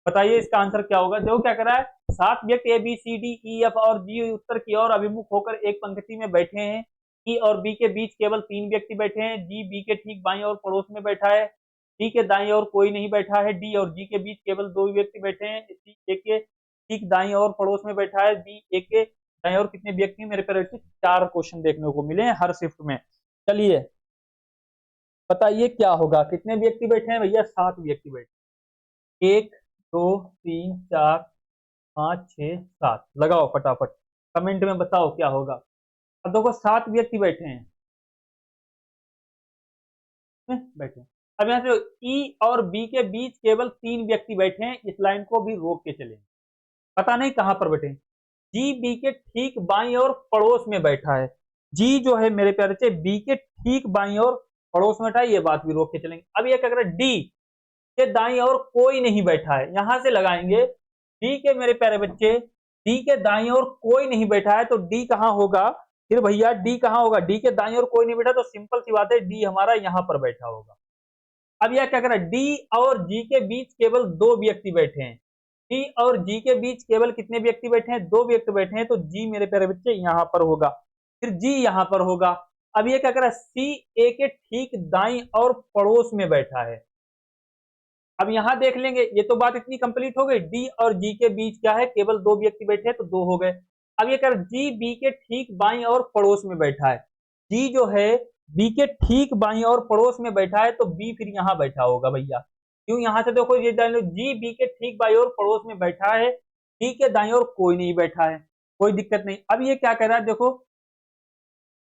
बताइए इसका आंसर क्या होगा। देखो क्या कर रहा है, 7 व्यक्ति A B C D E F और जी उत्तर की ओर अभिमुख होकर एक पंक्ति में बैठे हैं। ई और बी के बीच केवल 3 व्यक्ति बैठे हैं। जी बी के ठीक बाईं ओर पड़ोस में बैठा है। डी के दाईं ओर कोई नहीं बैठा है। डी और जी के बीच केवल 2 व्यक्ति बैठे हैं। सी ए के ठीक दाईं ओर पड़ोस में बैठा है। बी ए के दाईं ओर कितने व्यक्ति, मेरे पर 4 क्वेश्चन देखने को मिले हैं हर शिफ्ट में। चलिए बताइए क्या होगा, कितने व्यक्ति बैठे हैं भैया, 7 व्यक्ति बैठे, 1 2 3 4 5 6 7, लगाओ फटाफट कमेंट में बताओ क्या होगा। अब देखो 7 व्यक्ति बैठे हैं, बैठे हैं। अब यहाँ से ई और बी के बीच केवल 3 व्यक्ति बैठे हैं, इस लाइन को भी रोक के चले, पता नहीं कहां पर बैठे। जी बी के ठीक बाईं ओर पड़ोस में बैठा है। जी जो है मेरे प्यारे बच्चे, बी के ठीक बाईं ओर पड़ोस में बैठा है, ये बात भी रोक के चलेंगे। अब ये क्या कर रहा है, डी के दाईं ओर कोई नहीं बैठा है, यहां से लगाएंगे डी के मेरे प्यारे बच्चे, डी के दाईं ओर कोई नहीं बैठा है तो डी कहां होगा, फिर भैया डी कहां होगा, डी के दाईं ओर कोई नहीं बैठा तो सिंपल सी बात है डी हमारा यहां पर बैठा होगा। अब यह क्या कर रहा है, डी और जी के बीच केवल दो व्यक्ति बैठे हैं, डी और जी के बीच केवल कितने व्यक्ति बैठे हैं, दो व्यक्ति बैठे हैं, तो जी मेरे प्यारे बच्चे यहां पर होगा, फिर जी यहां पर होगा। अब ये क्या कर रहा है, सी ए के ठीक दाईं और पड़ोस में बैठा है। अब यहां देख लेंगे, ये तो बात इतनी कंप्लीट हो गई, डी और जी के बीच क्या है, केवल दो व्यक्ति बैठे हैं तो दो हो गए। अब ये कर जी बी के ठीक बाईं और पड़ोस में बैठा है, जी जो है बी के ठीक बाईं और पड़ोस में बैठा है तो बी फिर यहां बैठा होगा भैया, क्यों, यहां से देखो ये जान लो जी बी के ठीक बाईं और पड़ोस में बैठा है, डी के दाईं और कोई नहीं बैठा है, कोई दिक्कत नहीं। अब ये क्या कह रहा है, देखो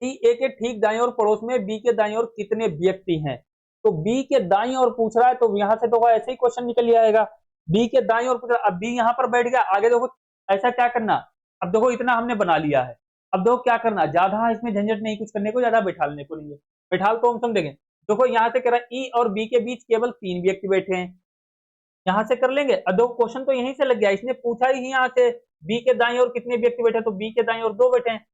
सी ए के ठीक दाईं और पड़ोस में बी के दाईं और कितने व्यक्ति हैं, तो बी के दाईं और पूछ रहा है तो यहां से तो ऐसे ही क्वेश्चन निकल आएगा, बी के दाईं और पूछ रहा है, अब बी यहां पर बैठ गया, आगे देखो ऐसा क्या करना, अब देखो इतना हमने बना लिया है, अब देखो क्या करना, ज्यादा इसमें झंझट नहीं कुछ करने को, ज्यादा बैठालने को नहीं है, बैठाल तो हम समझेंगे। देखो यहाँ से कह रहा है ई और बी के बीच केवल तीन व्यक्ति बैठे हैं, यहां से कर लेंगे। अब देखो क्वेश्चन तो यहीं से लग गया, इसने पूछा ही यहाँ से बी के दाईं और कितने व्यक्ति बैठे, तो बी के दाईं और दो बैठे हैं,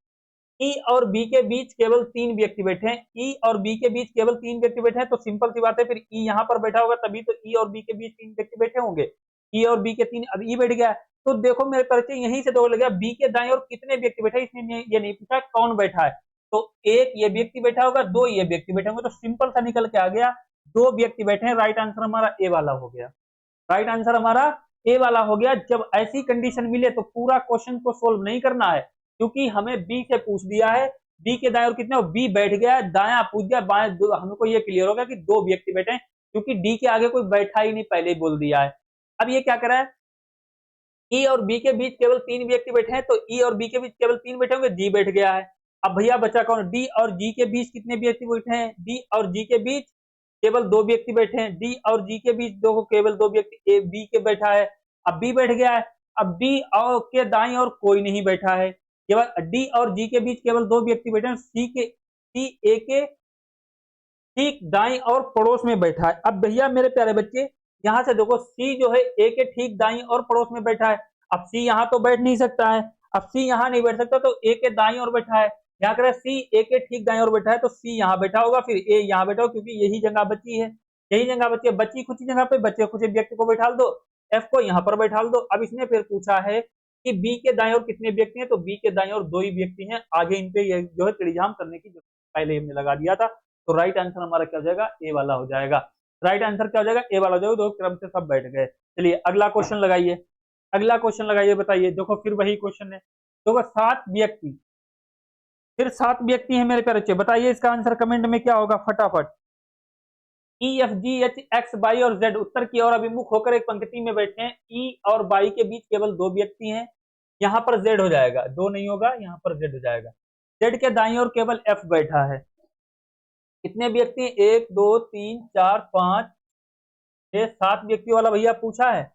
ई और बी के बीच केवल तीन व्यक्ति बैठे हैं, ई और बी के बीच केवल तीन व्यक्ति बैठे हैं तो सिंपल सी बात है, फिर ई यहाँ पर बैठा होगा तभी तो ई और बी के बीच तीन व्यक्ति बैठे होंगे, ई और बी के तीन, अब ई बैठ गया तो देखो मेरे परिचय यहीं से दो लग गया, बी के दाएं और कितने व्यक्ति बैठे, इसने ये नहीं पूछा कौन बैठा है, तो एक ये व्यक्ति बैठा होगा, दो ये व्यक्ति बैठे होंगे, तो सिंपल सा निकल के आ गया, दो व्यक्ति बैठे हैं, राइट आंसर हमारा ए वाला हो गया, राइट आंसर हमारा ए वाला हो गया। जब ऐसी कंडीशन मिले तो पूरा क्वेश्चन को सोल्व नहीं करना है, क्योंकि हमें बी से पूछ दिया है, बी के दाएं और कितने हो, बी बैठ गया, दाया पूछ दिया, बाएं, हमको ये क्लियर हो गया कि दो व्यक्ति बैठे हैं, क्योंकि डी के आगे कोई बैठा ही नहीं, पहले ही बोल दिया है। अब ये क्या करा है, ई और बी के बीच केवल तीन व्यक्ति बैठे हैं तो ई और बी के बीच केवल तीन बैठे होंगे, जी बैठ गया है। अब भैया बचा कौन, डी और जी के बीच कितने व्यक्ति बैठे हैं, डी और जी के बीच केवल दो व्यक्ति बैठे हैं, डी और जी के बीच दो केवल दो व्यक्ति, ए बी के बैठा है, अब बी बैठ गया है, अब डी और के दाईं और कोई नहीं बैठा है, केवल डी और जी के बीच केवल दो व्यक्ति बैठे हैं, सी ए के ठीक दाईं और पड़ोस में बैठा है। अब भैया मेरे प्यारे बच्चे यहां से देखो सी जो है ए के ठीक दाईं और पड़ोस में बैठा है, अब सी यहां तो बैठ नहीं सकता है, अब सी यहां नहीं बैठ सकता तो ए के दाईं और बैठा है, यहाँ कर सी ए के ठीक दाईं और बैठा है तो सी यहाँ बैठा होगा, फिर ए यहाँ बैठा होगा, क्योंकि यही जगह बची है, यही जगह बची है, बची कुछ जगह पे बचे कुछ व्यक्ति को बैठा दो, एफ को यहाँ पर बैठा दो। अब इसने फिर पूछा है कि बी के दाईं और कितने व्यक्ति हैं, तो बी के दाईं और दो ही व्यक्ति हैं, आगे इन पे जो है त्रिजाम करने की पहले हमने लगा दिया था, तो राइट आंसर हमारा क्या हो जाएगा, ए वाला हो जाएगा, राइट आंसर क्या हो जाएगा, ए वाला हो जाएगा, दो क्रम से सब बैठ गए। चलिए अगला क्वेश्चन लगाइए, अगला क्वेश्चन लगाइए, बताइए, देखो फिर वही क्वेश्चन है, देखो सात व्यक्ति, फिर सात व्यक्ति हैं मेरे प्यारे बच्चे, बताइए इसका आंसर कमेंट में क्या होगा फटाफट। E F G H X Y और जेड उत्तर की ओर अभिमुख होकर एक पंक्ति में बैठे हैं, ई और वाई के बीच केवल दो व्यक्ति हैं, यहाँ पर जेड हो जाएगा, दो नहीं होगा, यहाँ पर जेड हो जाएगा, जेड के दाईं ओर केवल एफ बैठा है, कितने व्यक्ति, एक दो तीन चार पांच छह सात व्यक्ति वाला भैया पूछा है।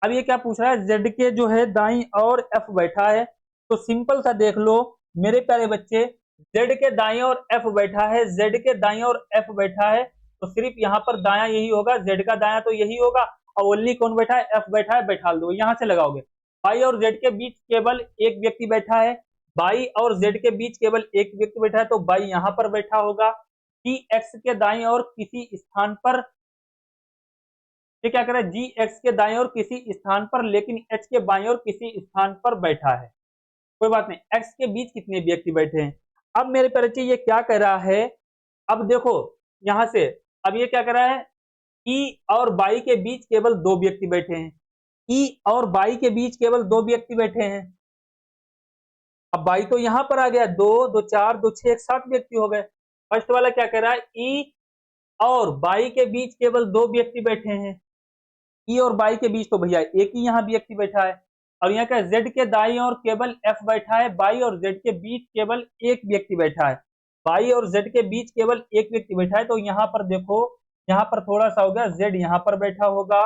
अब ये क्या पूछ रहा है, जेड के जो है दाईं और एफ बैठा है, तो सिंपल सा देख लो मेरे प्यारे बच्चे, जेड के दाईं और एफ बैठा है, जेड के दाईं और एफ बैठा है, तो सिर्फ यहाँ पर दाया यही होगा, जेड का दाया तो यही होगा, और ओनली कौन बैठा है, एफ बैठा है, बैठा दो, यहाँ से लगाओगे, बाई और जेड के बीच केवल एक व्यक्ति बैठा है, बाई और जेड के बीच केवल एक व्यक्ति बैठा है, तो बाई यहाँ पर बैठा होगा, जी एक्स के दाईं और किसी स्थान पर, ये क्या करे, जी एक्स के दाईं और किसी स्थान पर लेकिन एच के बाईं और किसी स्थान पर बैठा है, कोई बात नहीं, एक्स के बीच कितने व्यक्ति बैठे हैं। अब मेरे परिचय ये क्या कह रहा है, अब देखो यहां से, अब ये क्या कह रहा है, ई और बाई के बीच केवल दो व्यक्ति बैठे हैं, ई और बाई के बीच केवल दो व्यक्ति बैठे हैं, अब बाई तो यहां पर आ गया, दो दो चार दो छह, एक सात व्यक्ति हो गए। फर्स्ट वाला क्या कह रहा है, ई और बाई के बीच केवल दो व्यक्ति बैठे हैं, ई और बाई के बीच तो भैया एक ही यहाँ व्यक्ति बैठा है, और यहाँ का जेड के दाईं और केवल एफ बैठा है, बाई और जेड के बीच केवल एक व्यक्ति बैठा है, बाई और जेड के बीच केवल एक व्यक्ति बैठा है, तो यहाँ पर देखो, यहाँ पर थोड़ा सा हो गया, जेड यहाँ पर बैठा होगा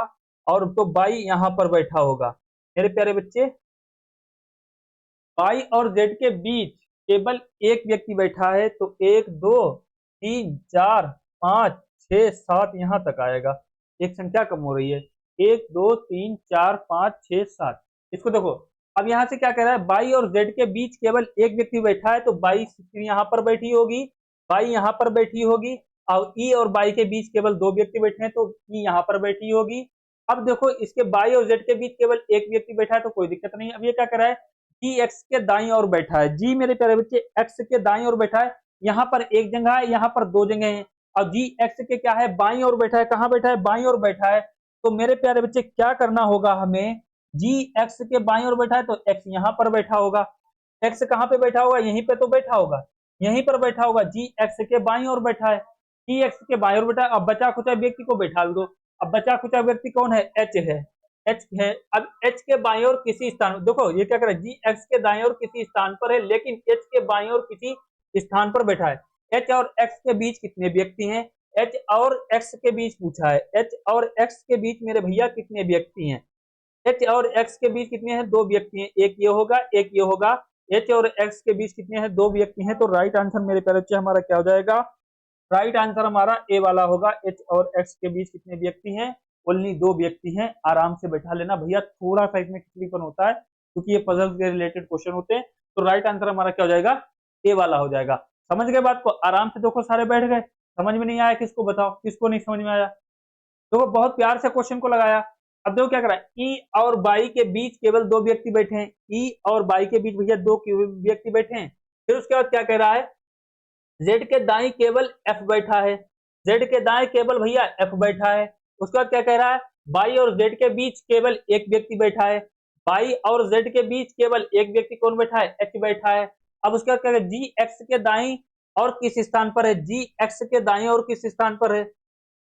और तो बाई यहाँ पर बैठा होगा, मेरे प्यारे बच्चे बाई और जेड के बीच केवल एक व्यक्ति बैठा है, तो एक दो तीन चार 5 6 7 यहाँ तक आएगा। एक संख्या कम हो रही है, 1 2 3 4 5 6 7। इसको देखो, अब यहाँ से क्या कह रहा है, बाई और जेड के बीच केवल एक व्यक्ति बैठा है, तो बाई यहाँ पर बैठी होगी, बाई यहाँ पर बैठी होगी, और ई और बाई के बीच केवल दो व्यक्ति बैठे हैं, तो ई यहाँ पर बैठी होगी। अब देखो, इसके बाई और जेड के बीच केवल एक व्यक्ति बैठा है, तो कोई दिक्कत नहीं। अब ये क्या कर रहा है, जी एक्स के दाईं ओर बैठा है, जी मेरे प्यारे बच्चे एक्स के दाईं ओर बैठा है, यहाँ पर एक जगह है, यहाँ पर दो जगह है। अब जी एक्स के क्या है, बाईं ओर बैठा है, कहाँ बैठा है, बाईं ओर बैठा है। तो मेरे प्यारे बच्चे क्या करना होगा हमें, जी एक्स के बाईं ओर बैठा है, तो एक्स यहाँ पर बैठा होगा, एक्स कहाँ पे बैठा होगा, यहीं पे तो बैठा होगा, यहीं पर बैठा होगा, जी एक्स के बाईं ओर बैठा है, जी एक्स के बाईं ओर बैठा है। अब बचा खुचा व्यक्ति को बैठा दो। अब बचा खुचा व्यक्ति कौन है, एच है, एच है। अब एच के बाईं ओर किसी स्थान, देखो ये क्या कर रहा है, जी एक्स के दाईं ओर किसी स्थान पर है, लेकिन एच के बाईं ओर किसी स्थान पर बैठा है। एच और एक्स के बीच कितने व्यक्ति हैं, एच और एक्स के बीच पूछा है, एच और एक्स के बीच मेरे भैया कितने व्यक्ति हैं, एच और एक्स के बीच कितने हैं, दो व्यक्ति हैं, एक ये होगा एक ये होगा। एच और एक्स के बीच कितने हैं, दो व्यक्ति हैं। तो राइट आंसर मेरे प्यारे बच्चे हमारा क्या हो जाएगा, राइट आंसर हमारा ए वाला होगा। एच और एक्स के बीच कितने व्यक्ति हैं, ओनली दो व्यक्ति हैं। आराम से बैठा लेना भैया, थोड़ा सा इसमें खिचड़ीपन होता है क्योंकि ये पजल के रिलेटेड क्वेश्चन होते हैं। तो राइट आंसर हमारा क्या हो जाएगा, ए वाला हो जाएगा। समझ गए बात को, आराम से देखो सारे बैठ गए। समझ में नहीं आया किसको बताओ, किसको नहीं समझ में आया। तो बहुत प्यार से क्वेश्चन को लगाया। अब देखो क्या करा है, ई और बाई के बीच केवल दो व्यक्ति बैठे हैं, ई और बाई के बीच भैया दो व्यक्ति बैठे हैं। फिर उसके बाद क्या कह रहा है, जेड के दाएं केवल एफ बैठा है, जेड के दाएं केवल भैया एफ बैठा है। उसके बाद क्या कह रहा है, बाई और जेड के बीच केवल एक व्यक्ति बैठा है, बाई और जेड के बीच केवल एक व्यक्ति कौन बैठा है, एच बैठा है। अब उसके बाद क्या है, जी एक्स के दाएं और किस स्थान पर है, जी एक्स के दाएं और किस स्थान पर है,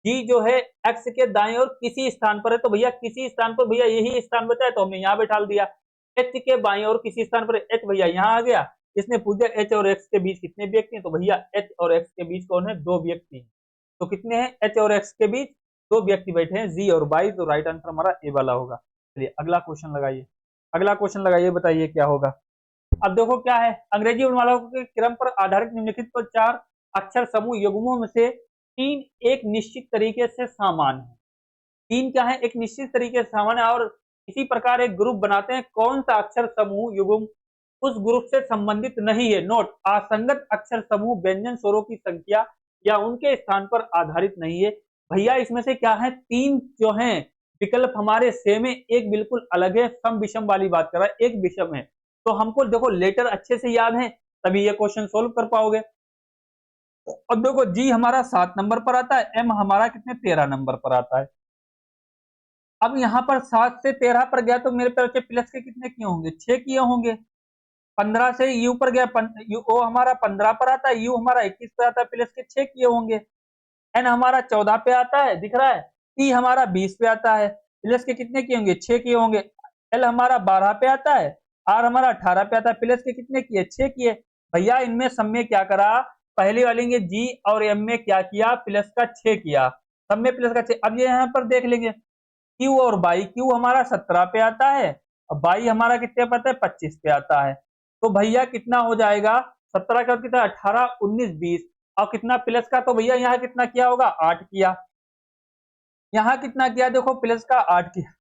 जी जो है एक्स के दाएं और किसी स्थान पर है। तो भैया किसी स्थान पर, भैया यही स्थान बचा है तो हमने यहाँ बैठा दिया। एच के बाएं और किसी स्थान पर, एच भैया यहाँ आ गया। इसने पूछा एच और एक्स के बीच कितने व्यक्ति हैं, तो भैया एच और एक्स के बीच कौन है, दो व्यक्ति हैं। तो कितने हैं, एच और एक्स के बीच दो व्यक्ति बैठे हैं, जी और बाई। तो राइट आंसर हमारा ए वाला होगा। चलिए अगला क्वेश्चन लगाइए, अगला क्वेश्चन लगाइए, बताइए क्या होगा। अब देखो क्या है, अंग्रेजी वर्णमाला के क्रम पर आधारित निम्नलिखित पर चार अक्षर समूह युग्मों में से तीन एक निश्चित तरीके से समान है। तीन क्या है, एक निश्चित तरीके से समान है, और इसी प्रकार एक ग्रुप बनाते हैं। कौन सा अक्षर समूह युग्म उस ग्रुप से संबंधित नहीं है। नोट, असंगत अक्षर समूह व्यंजन स्वरों की संख्या या उनके स्थान पर आधारित नहीं है। भैया इसमें से क्या है, तीन जो हैं विकल्प हमारे सेम है, एक बिल्कुल अलग है, सम विषम वाली बात कर रहा है, एक विषम है। तो हमको देखो लेटर अच्छे से याद है तभी ये क्वेश्चन सोल्व कर पाओगे। अब देखो जी हमारा 7 नंबर पर आता है, एम हमारा कितने 13 नंबर पर आता है। अब यहाँ पर 7 से 13 पर गया तो मेरे तरफ से प्लस के कितने किए होंगे, 6 किए होंगे। 15 से यू पर गया, ओ हमारा 15 पर आता है, यू हमारा 21 पर आता है, प्लस के 6 किए होंगे। एन हमारा 14 पे आता है, दिख रहा है। टी हमारा 20 पे आता है, प्लस के कितने किए होंगे, 6 किए होंगे। एल हमारा 12 पे आता है, आर हमारा 18 पे आता है, प्लस के कितने किए, 6 किए। भैया इनमें सब में क्या करा, पहले वाले ने जी और एम में क्या किया, प्लस का 6 किया, सब में प्लस का 6। अब ये यहाँ पर देख लेंगे क्यू और बाई, क्यू हमारा 17 पे आता है और बाई हमारा कितने पे आता है, 25 पे आता है। तो भैया कितना हो जाएगा, 17 का कितना, 18 19 20, और कितना प्लस का, तो भैया यहाँ कितना किया होगा, 8 किया। यहाँ कितना किया, देखो प्लस का 8 किया।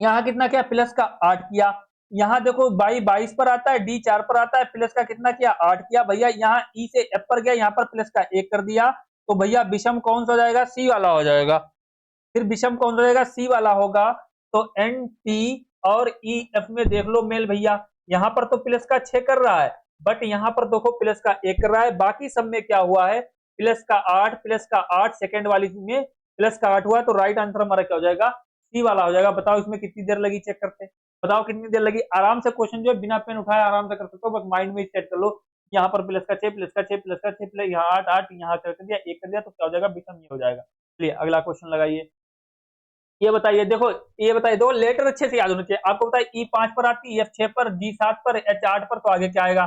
यहाँ कितना किया, प्लस का 8 किया। यहाँ देखो बाई 22 पर आता है, डी 4 पर आता है, प्लस का कितना किया, 8 किया। भैया यहाँ ई से एफ पर गया, यहाँ पर प्लस का 1 कर दिया। तो भैया विषम कौन सा हो जाएगा, सी वाला हो जाएगा। फिर विषम कौन सा हो जाएगा, सी वाला होगा। तो एन टी और ई एफ में देख लो मेल भैया, यहाँ पर तो प्लस का 6 कर रहा है, बट यहाँ पर देखो प्लस का 1 कर रहा है। बाकी सब में क्या हुआ है, प्लस का 8 सेकंड वाली में प्लस का 8 हुआ। तो राइट आंसर हमारा क्या हो जाएगा, सी वाला हो जाएगा। बताओ इसमें कितनी देर लगी, चेक करते हैं, बताओ कितनी देर लगी। आराम से क्वेश्चन जो है बिना पेन उठाए आराम से कर सकते हो, बस माइंड में सेट कर लो। यहाँ पर प्लस का 6 प्लस का 6 प्लस का 6 प्लस यहाँ 8 8 यहाँ कर दिया, 1 कर दिया, तो क्या हो जाएगा, विषम ये हो जाएगा। चलिए अगला क्वेश्चन लगाइए। ये बताइए, देखो ये बताइए, दो लेटर अच्छे से याद होने चाहिए आपको। बताइए ई 5 पर आती है, एफ 6 पर, जी 7 पर, एच 8 पर, तो आगे क्या आएगा,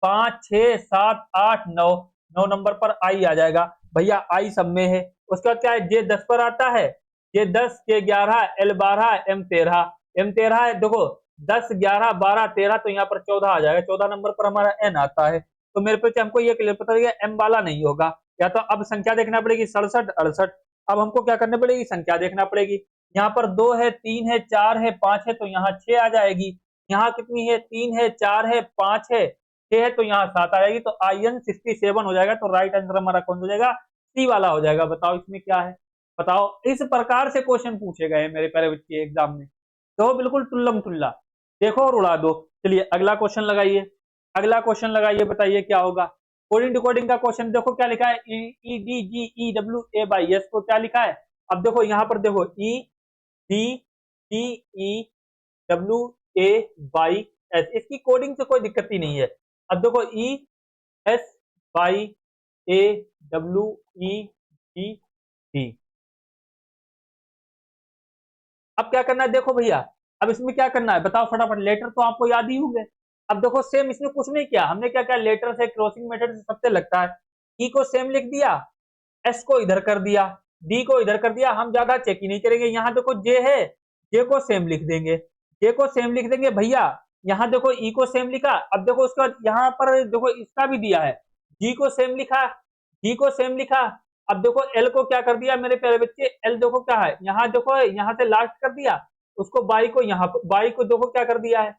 5 6 7 8 9, 9 नंबर पर आई आ जाएगा। भैया आई सब में है। उसके बाद क्या है, जे 10 पर आता है, जे 10, के 11, एल 12, एम 13, एम 13 है। देखो 10 11 12 13, तो यहाँ पर 14 आ जाएगा, 14 नंबर पर हमारा एन आता है। तो मेरे पे हमको ये क्लियर पता चलेगा एम वाला नहीं होगा। या तो अब संख्या देखना पड़ेगी 67 68। अब हमको क्या करनी पड़ेगी, संख्या देखना पड़ेगी। यहाँ पर 2 है, 3 है, 4 है, 5 है, तो यहाँ 6 आ जाएगी। यहाँ कितनी है, 3 है, 4 है, 5 है, 6 है, तो यहाँ 7 आ जाएगी। तो IN 67 हो जाएगा। तो राइट आंसर हमारा कौन हो जाएगा, सी वाला हो जाएगा। बताओ इसमें क्या है, बताओ। इस प्रकार से क्वेश्चन पूछे गए मेरे प्यारे बच्चे एग्जाम में, तो बिल्कुल तुल्लम तुल्ला, देखो और उड़ा दो। चलिए अगला क्वेश्चन लगाइए, अगला क्वेश्चन लगाइए, बताइए क्या होगा। कोडिंग डिकोडिंग का क्वेश्चन देखो क्या लिखा है, EDGEWA/S को क्या लिखा है। अब देखो यहाँ पर देखो EDGEWA/S, इसकी कोडिंग से कोई दिक्कत ही नहीं है। अब देखो ESYAWEGD, अब क्या करना है देखो भैया, अब इसमें क्या करना है बताओ फटाफट, लेटर तो आपको याद ही होंगे। अब देखो सेम इसमें कुछ नहीं किया हमने, क्या क्या लेटर से क्रॉसिंग मेथड से सबसे लगता है। ई को सेम लिख दिया, एस को इधर कर दिया, डी को इधर कर दिया, हम ज्यादा चेक ही नहीं करेंगे। यहाँ देखो जे है, जे को सेम लिख देंगे, जे को सेम लिख देंगे भैया। यहाँ देखो ई को सेम लिखा, अब देखो उसके बाद यहाँ पर देखो इसका भी दिया है, जी को सेम लिखा, जी को सेम लिखा। अब देखो एल को क्या कर दिया मेरे प्यारे बच्चे, एल देखो क्या है, यहाँ देखो यहाँ से लास्ट कर दिया उसको, बाई को यहाँ बाई को देखो क्या कर दिया है।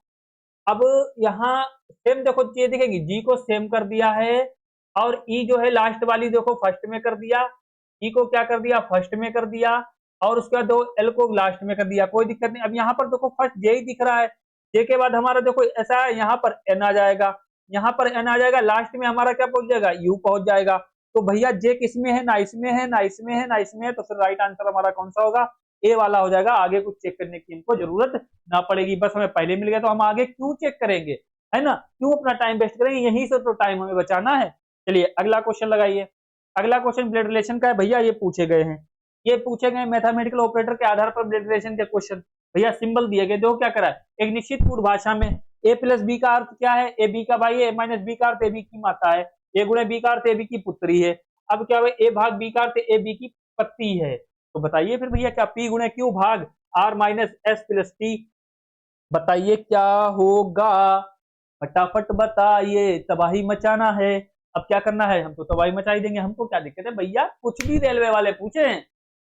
अब यहाँ सेम देखो ये दिखेगी, जी को सेम कर दिया है, और ई जो है लास्ट वाली देखो फर्स्ट में कर दिया, ई को क्या कर दिया फर्स्ट में कर दिया, और उसके बाद दो एल को लास्ट में कर दिया, कोई दिक्कत नहीं। अब यहाँ पर देखो फर्स्ट जे ही दिख रहा है, जे के बाद हमारा देखो ऐसा है, यहाँ पर एन आ जाएगा, यहाँ पर एन आ जाएगा, लास्ट में हमारा क्या पहुंच जाएगा, यू पहुंच जाएगा। तो भैया जे किसमें है, ना इसमें है, ना इसमें है, ना इसमें है, तो फिर राइट आंसर हमारा कौन सा होगा, ए वाला हो जाएगा। आगे कुछ चेक करने की हमको जरूरत ना पड़ेगी, बस हमें पहले मिल गया तो हम आगे क्यों चेक करेंगे, है ना, क्यों अपना टाइम वेस्ट करेंगे, यहीं से तो टाइम हमें बचाना है। चलिए अगला क्वेश्चन लगाइए, अगला क्वेश्चन ब्लड रिलेशन का है भैया, ये पूछे गए हैं, ये पूछे गए मैथमेटिकल ऑपरेटर के आधार पर ब्लड रिलेशन के क्वेश्चन। भैया सिंबल दिए गए, देखो क्या करा है, एक निश्चित पूर्ण भाषा में ए प्लस बी का अर्थ क्या है, ए बी का भाई है, ए माइनस बी का अर्थ ए बी की माता है, ए गुणे बी का अर्थ ए बी की पुत्री है। अब क्या है, ए भाग बी का अर्थ ए बी की पत्नी है। तो बताइए फिर भैया क्या पी गुणे क्यू भाग R minus S plus T, बताइए क्या होगा, फटाफट बताइए, तबाही मचाना है। अब क्या करना है, हम तो तबाही मचाई देंगे, हमको क्या दिक्कत है भैया, कुछ भी रेलवे वाले पूछे हैं।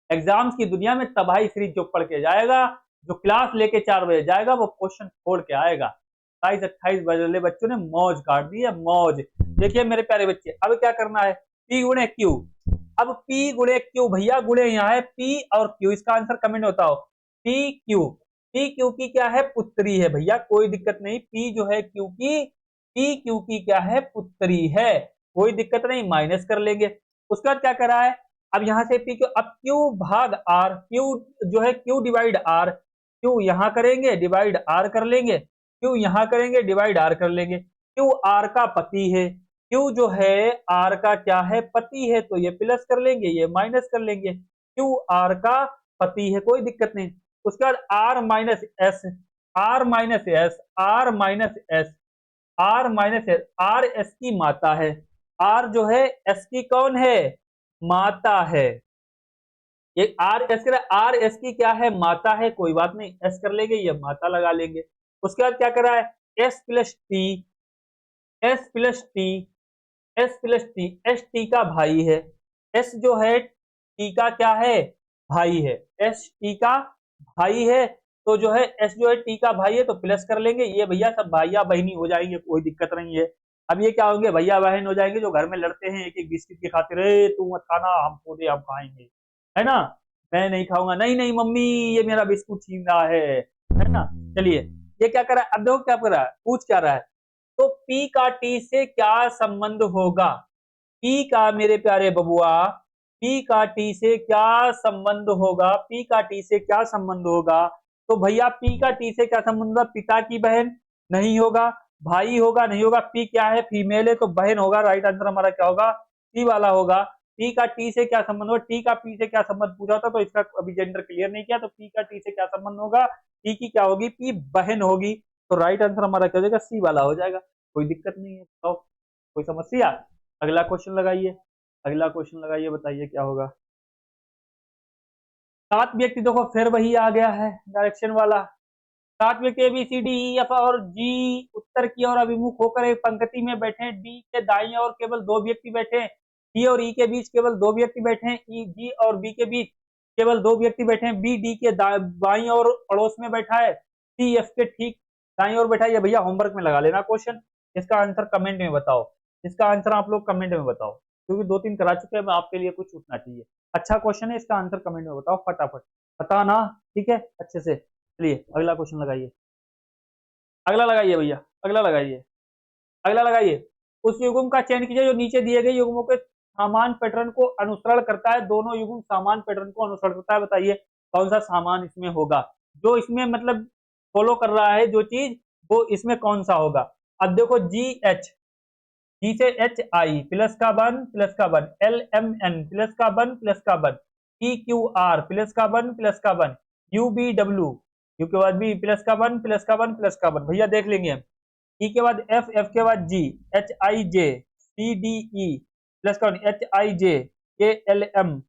एग्जाम्स की दुनिया में तबाही सीरीज जो पढ़ के जाएगा, जो क्लास लेके 4 बजे जाएगा, वो क्वेश्चन छोड़ के आएगा। 27-28 बजे बच्चों ने मौज काट दी है, मौज। देखिए मेरे प्यारे बच्चे, अब क्या करना है, पी गुणे क्यू। अब पी गुणे क्यू भैया, गुणे यहाँ है पी और क्यू, इसका आंसर कमेंट होता हो, पी क्यू, पी क्यू की क्या है, पुत्री है भैया, कोई दिक्कत नहीं, पी जो है क्यू की, पी क्यू की क्या है, पुत्री है, कोई दिक्कत नहीं, माइनस कर लेंगे। उसके बाद क्या करा है, अब यहां से पी क्यू, अब क्यू भाग आर, क्यू जो है क्यू डिवाइड आर, क्यू यहां करेंगे डिवाइड आर कर लेंगे, क्यू यहां करेंगे डिवाइड आर कर लेंगे। क्यू आर का पति है, क्यू जो है आर का क्या है, पति है, तो ये प्लस कर लेंगे, ये माइनस कर लेंगे। क्यू आर का पति है, कोई दिक्कत नहीं। उसके बाद R minus S, R minus S, R minus S, R minus S, R S की माता है, आर जो है एस की कौन है, माता है। ये आर एस कर, आर एस की क्या है, माता है, कोई बात नहीं, एस कर लेंगे, ये माता लगा लेंगे। उसके बाद क्या करा है, S plus T, S plus T, S plus T, S T का भाई है, एस जो है टी का क्या है, भाई है, एस टी का भाई है, तो जो है एस जो है टी का भाई है, तो प्लस कर लेंगे, ये भैया सब भैया बहनी हो जाएंगे, कोई दिक्कत नहीं है। अब ये क्या होंगे, भैया बहन हो जाएंगे, जो घर में लड़ते हैं एक एक बिस्किट की खातिर, तू मत खाना, हमको दे, हम खाएंगे, है ना, मैं नहीं खाऊंगा, नहीं नहीं मम्मी ये मेरा बिस्कुट छीन रहा है ना। चलिए ये क्या कर रहा है, अब देखो क्या कर रहा है, पूछ क्या रहा है, तो पी का टी से क्या संबंध होगा, पी का मेरे प्यारे बबुआ, पी का टी से क्या संबंध होगा, पी का टी से क्या संबंध होगा। तो भैया पी का टी से क्या संबंध होगा, पिता की बहन नहीं होगा, भाई होगा नहीं होगा, पी क्या है, फीमेल है, तो बहन होगा, राइट आंसर हमारा क्या होगा, सी वाला होगा। पी का टी से क्या संबंध होगा, टी का पी से क्या संबंध पूछा था, तो इसका अभी जेंडर क्लियर नहीं किया, तो पी का टी से क्या संबंध होगा, पी की क्या होगी, पी बहन होगी, तो राइट आंसर हमारा क्या हो जाएगा, सी वाला हो जाएगा, कोई दिक्कत नहीं है। तो कोई समस्या, अगला क्वेश्चन लगाइए, अगला क्वेश्चन लगाइए, बताइए क्या होगा। 7 व्यक्ति, देखो फिर वही आ गया है डायरेक्शन वाला, सात व्यक्ति A B C D E F और जी उत्तर की ओर अभिमुख होकर एक पंक्ति में बैठे, डी के दाईं ओर केवल दो व्यक्ति बैठे, सी और ई के बीच केवल दो व्यक्ति बैठे, ई जी और बी के बीच केवल दो व्यक्ति बैठे, बी डी के बाईं ओर पड़ोस में बैठा है, सी एफ के ठीक दाईं ओर बैठा है। ये भैया होमवर्क में लगा लेना क्वेश्चन, इसका आंसर कमेंट में बताओ, इसका आंसर आप लोग कमेंट में बताओ, क्योंकि दो तीन करा चुके हैं, आपके लिए कुछ उठना चाहिए। अच्छा क्वेश्चन है, इसका आंसर कमेंट में बताओ फटाफट, बताना ठीक है अच्छे से। चलिए अगला क्वेश्चन लगाइए, अगला लगाइए भैया, अगला लगाइए, अगला लगाइए। उस युग्म का चयन कीजिए जो नीचे दिए गए युग्मों के समान पैटर्न को अनुसरण करता है, दोनों युग्म समान पैटर्न को अनुसरण करता है, बताइए कौन सा समान इसमें होगा, जो इसमें मतलब फॉलो कर रहा है जो चीज, वो इसमें कौन सा होगा। अब देखो जी एच, जी से एच आई प्लस का one L M N plus का one E Q R plus का one U B W, U के बाद बी प्लस का वन भैया देख लेंगे हम। ई के बाद एफ, एफ के बाद G, H I J, C D E plus का H I J, K L M,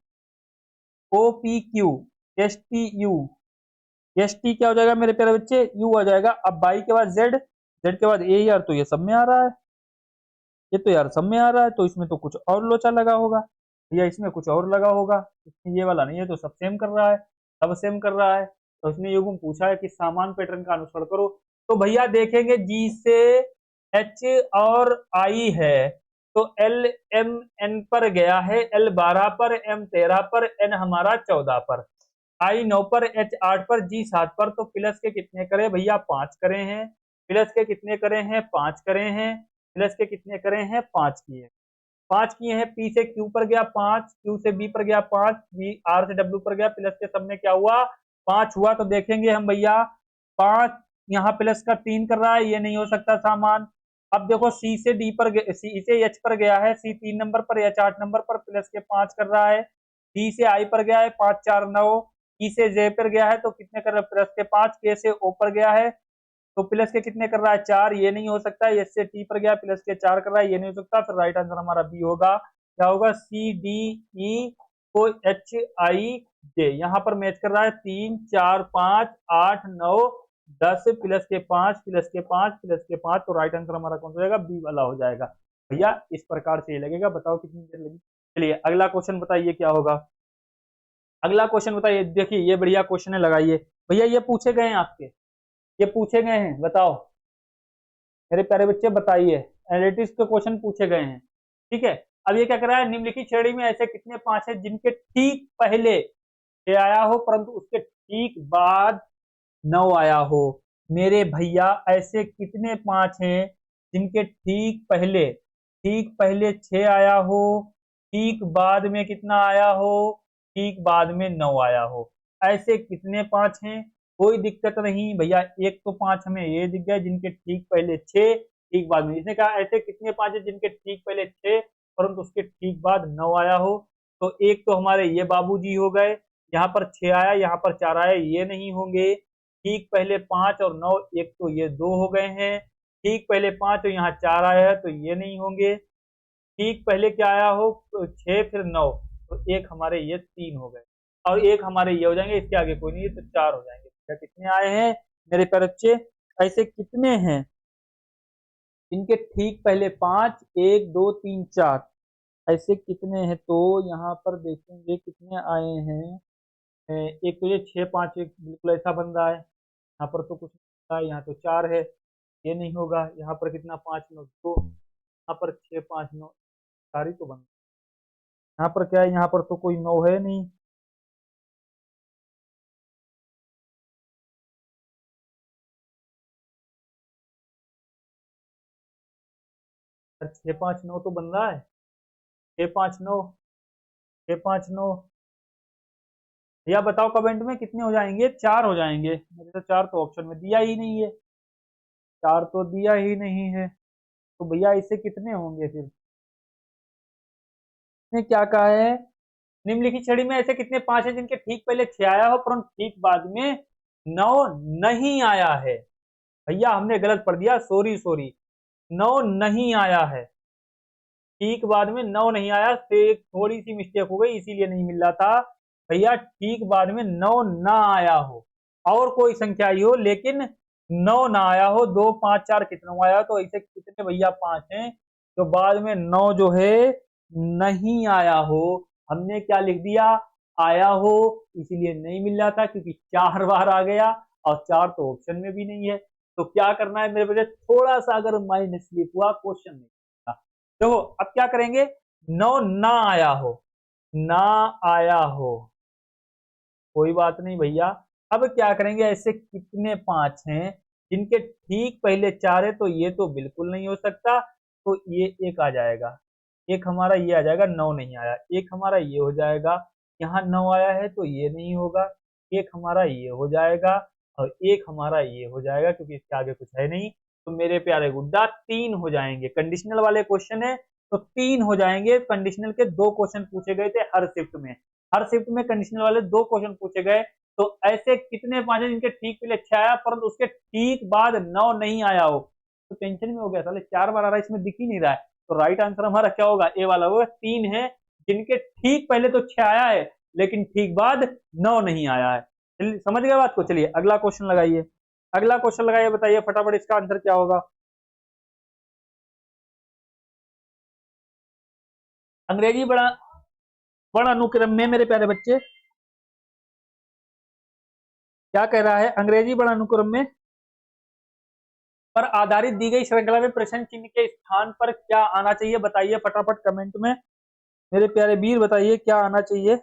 O P Q, S T U, S T क्या हो जाएगा मेरे प्यारे बच्चे, यू आ जाएगा। अब बाई के बाद जेड, जेड के बाद ए, यार तो ये सब में आ रहा है, ये तो यार सब में आ रहा है, तो इसमें तो कुछ और लोचा लगा होगा या इसमें कुछ और लगा होगा, इसमें ये वाला नहीं है, तो सब सेम कर रहा है, सब सेम कर रहा है। तो इसने युग्म पूछा है कि समान पैटर्न का अनुसरण करो, तो भैया देखेंगे जी से एच और आई है, तो एल एम एन पर गया है, एल 12 पर, एम 13 पर, एन हमारा 14 पर, आई 9 पर, एच 8 पर, जी 7 पर, तो प्लस के कितने करे भैया, 5 करे हैं, प्लस के कितने करे हैं, 5 करे हैं, प्लस के कितने करे हैं, 5 किए, 5 किए हैं। पी से क्यू पर गया 5, क्यू से बी पर गया 5, बी आर से डब्ल्यू पर गया, प्लस के सब में क्या हुआ, 5 हुआ। तो देखेंगे हम भैया 5 यहाँ प्लस का 3 कर रहा है, ये नहीं हो सकता सामान। अब देखो सी से डी पर, सी से एच पर गया है, सी 3 नंबर पर, एच 8 नंबर पर, प्लस के 5 कर रहा है। डी से आई पर गया है 5 4 9, ई से जे पर गया है तो कितने कर रहा है, प्लस के 5, के से ओ पर गया है तो प्लस के कितने कर रहा है, 4, ये नहीं हो सकता। एस से टी पर गया प्लस के 4 कर रहा है, ये नहीं हो सकता। फिर राइट आंसर हमारा बी होगा, क्या होगा, सी डी ई को एच आई जे, यहाँ पर मैच कर रहा है 3 4 5 8 9 10 प्लस के 5 प्लस के 5 प्लस के 5, तो राइट आंसर हमारा कौन सा हो जाएगा, बी वाला हो जाएगा। भैया इस प्रकार से ये लगेगा, बताओ कितनी देर लगी। चलिए अगला क्वेश्चन बताइए क्या होगा, अगला क्वेश्चन बताइए। देखिए ये बढ़िया क्वेश्चन है, लगाइए भैया, ये पूछे गए हैं आपके, ये पूछे गए हैं, बताओ मेरे प्यारे बच्चे बताइए, एनालिटिक्स के क्वेश्चन पूछे गए हैं, ठीक है। अब ये क्या कर रहा है, निम्नलिखित श्रेणी में ऐसे कितने 5 हैं जिनके ठीक पहले ये आया हो परंतु उसके ठीक बाद 9 आया हो। मेरे भैया ऐसे कितने 5 हैं जिनके ठीक पहले 6 आया हो, ठीक बाद में कितना आया हो, ठीक बाद में 9 आया हो। ऐसे कितने 5 हैं, कोई दिक्कत नहीं भैया, एक तो 5 हमें ये दिख गया जिनके ठीक पहले 6, ठीक बाद में, इसने कहा ऐसे कितने 5 है जिनके ठीक पहले 6 परंतु उसके ठीक बाद 9 आया हो। तो एक तो हमारे ये बाबूजी हो गए, यहाँ पर 6 आया, यहाँ पर 4 आया, ये नहीं होंगे। ठीक पहले 5 और 9, एक तो ये 2 हो गए हैं। ठीक पहले 5 और यहाँ 4 आया है तो ये नहीं होंगे। ठीक पहले क्या आया हो, 6 फिर 9, तो एक हमारे ये 3 हो गए और एक हमारे ये हो जाएंगे, इसके आगे कोई नहीं है तो 4 हो जाएंगे। क्या कितने आए हैं मेरे प्यारे बच्चे, ऐसे कितने हैं इनके ठीक पहले 5, 1 2 3 4, ऐसे कितने हैं, तो यहाँ पर देखेंगे कितने आए हैं। एक तो ये 6 5 एक बिल्कुल ऐसा बन रहा है, यहाँ पर तो कुछ नहीं है, यहाँ तो 4 है, ये नहीं होगा। यहाँ पर कितना 5 9 2, यहाँ पर 6 5 9, 4 ही तो बन, यहाँ पर क्या है, यहाँ पर तो कोई 9 है नहीं, 6 5 9 तो बन रहा है, 6 5 9, 6 5 9, या बताओ कमेंट में कितने हो जाएंगे, 4 हो जाएंगे मेरे, तो 4 तो ऑप्शन में दिया ही नहीं है, 4 तो दिया ही नहीं है, तो भैया इससे कितने होंगे फिर, ने क्या कहा है, निम्नलिखित श्रेणी में ऐसे कितने 5 हैं जिनके ठीक पहले 6 आया हो परंतु ठीक बाद में 9 नहीं आया है। भैया हमने गलत पढ़ दिया, सॉरी सॉरी, 9 नहीं आया है, ठीक बाद में 9 नहीं आया, तो एक थोड़ी सी मिस्टेक हो गई इसीलिए नहीं मिल रहा था। भैया ठीक बाद में 9 ना आया हो और कोई संख्या आई हो लेकिन 9 ना आया हो, 2 5 4 कितना आया, तो ऐसे कितने भैया 5 हैं, तो बाद में 9 जो है नहीं आया हो। हमने क्या लिख दिया, आया हो, इसीलिए नहीं मिल रहा था क्योंकि 4 बार आ गया और 4 तो ऑप्शन में भी नहीं है। तो क्या करना है मेरे बच्चे, थोड़ा सा अगर माइंड स्लिप हुआ क्वेश्चन नहीं था। देखो अब क्या करेंगे, 9 ना आया हो, ना आया हो, कोई बात नहीं भैया। अब क्या करेंगे, ऐसे कितने 5 हैं जिनके ठीक पहले 4 है, तो ये तो बिल्कुल नहीं हो सकता, तो ये एक आ जाएगा, एक हमारा ये आ जाएगा, 9 नहीं आया, एक हमारा ये हो जाएगा, यहाँ 9 आया है तो ये नहीं होगा, एक हमारा ये हो जाएगा और एक हमारा ये हो जाएगा क्योंकि इसके आगे कुछ है नहीं। तो मेरे प्यारे गुड्डा 3 हो जाएंगे, कंडीशनल वाले क्वेश्चन है तो 3 हो जाएंगे। कंडीशनल के 2 क्वेश्चन पूछे गए थे हर शिफ्ट में, हर शिफ्ट में कंडीशनल वाले 2 क्वेश्चन पूछे गए। तो ऐसे कितने 5 हैं जिनके ठीक पहले 6 आया परंतु उसके ठीक बाद 9 नहीं आया हो, तो टेंशन में हो गया, साले 4 बार आ रहा है, इसमें दिख ही नहीं रहा है। तो राइट आंसर हमारा क्या होगा, ए वाला होगा। 3 है जिनके ठीक पहले तो 6 आया है लेकिन ठीक बाद 9 नहीं आया है। समझ गए बात को। चलिए अगला क्वेश्चन लगाइए, अगला क्वेश्चन लगाइए, बताइए फटाफट इसका आंसर क्या होगा। अंग्रेजी बड़ा बड़ा अनुक्रम में मेरे प्यारे बच्चे क्या कह रहा है, अंग्रेजी बड़ा अनुक्रम में पर आधारित दी गई श्रृंखला में प्रश्न चिन्ह के स्थान पर क्या आना चाहिए, बताइए फटाफट कमेंट में मेरे प्यारे वीर, बताइए क्या आना चाहिए,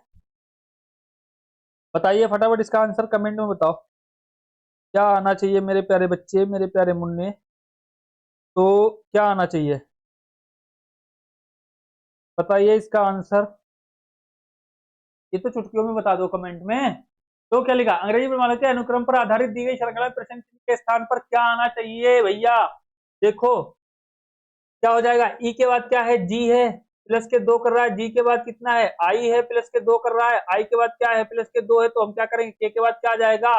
बताइए फटाफट इसका आंसर कमेंट में बताओ क्या आना चाहिए मेरे प्यारे बच्चे, मेरे प्यारे मुन्ने, तो क्या आना चाहिए बताइए इसका आंसर। ये तो चुटकियों में बता दो कमेंट में। तो क्या लिखा, अंग्रेजी प्रमाणों के अनुक्रम पर आधारित दी गई श्रृंखला में प्रश्न चिन्ह के स्थान पर क्या आना चाहिए भैया। देखो क्या हो जाएगा, ई के बाद क्या है, जी है, प्लस के 2 कर रहा है, जी के बाद कितना है, आई है, प्लस के 2 कर रहा है, आई के बाद क्या है, प्लस के 2 है, तो हम क्या करेंगे, के बाद क्या आ जाएगा,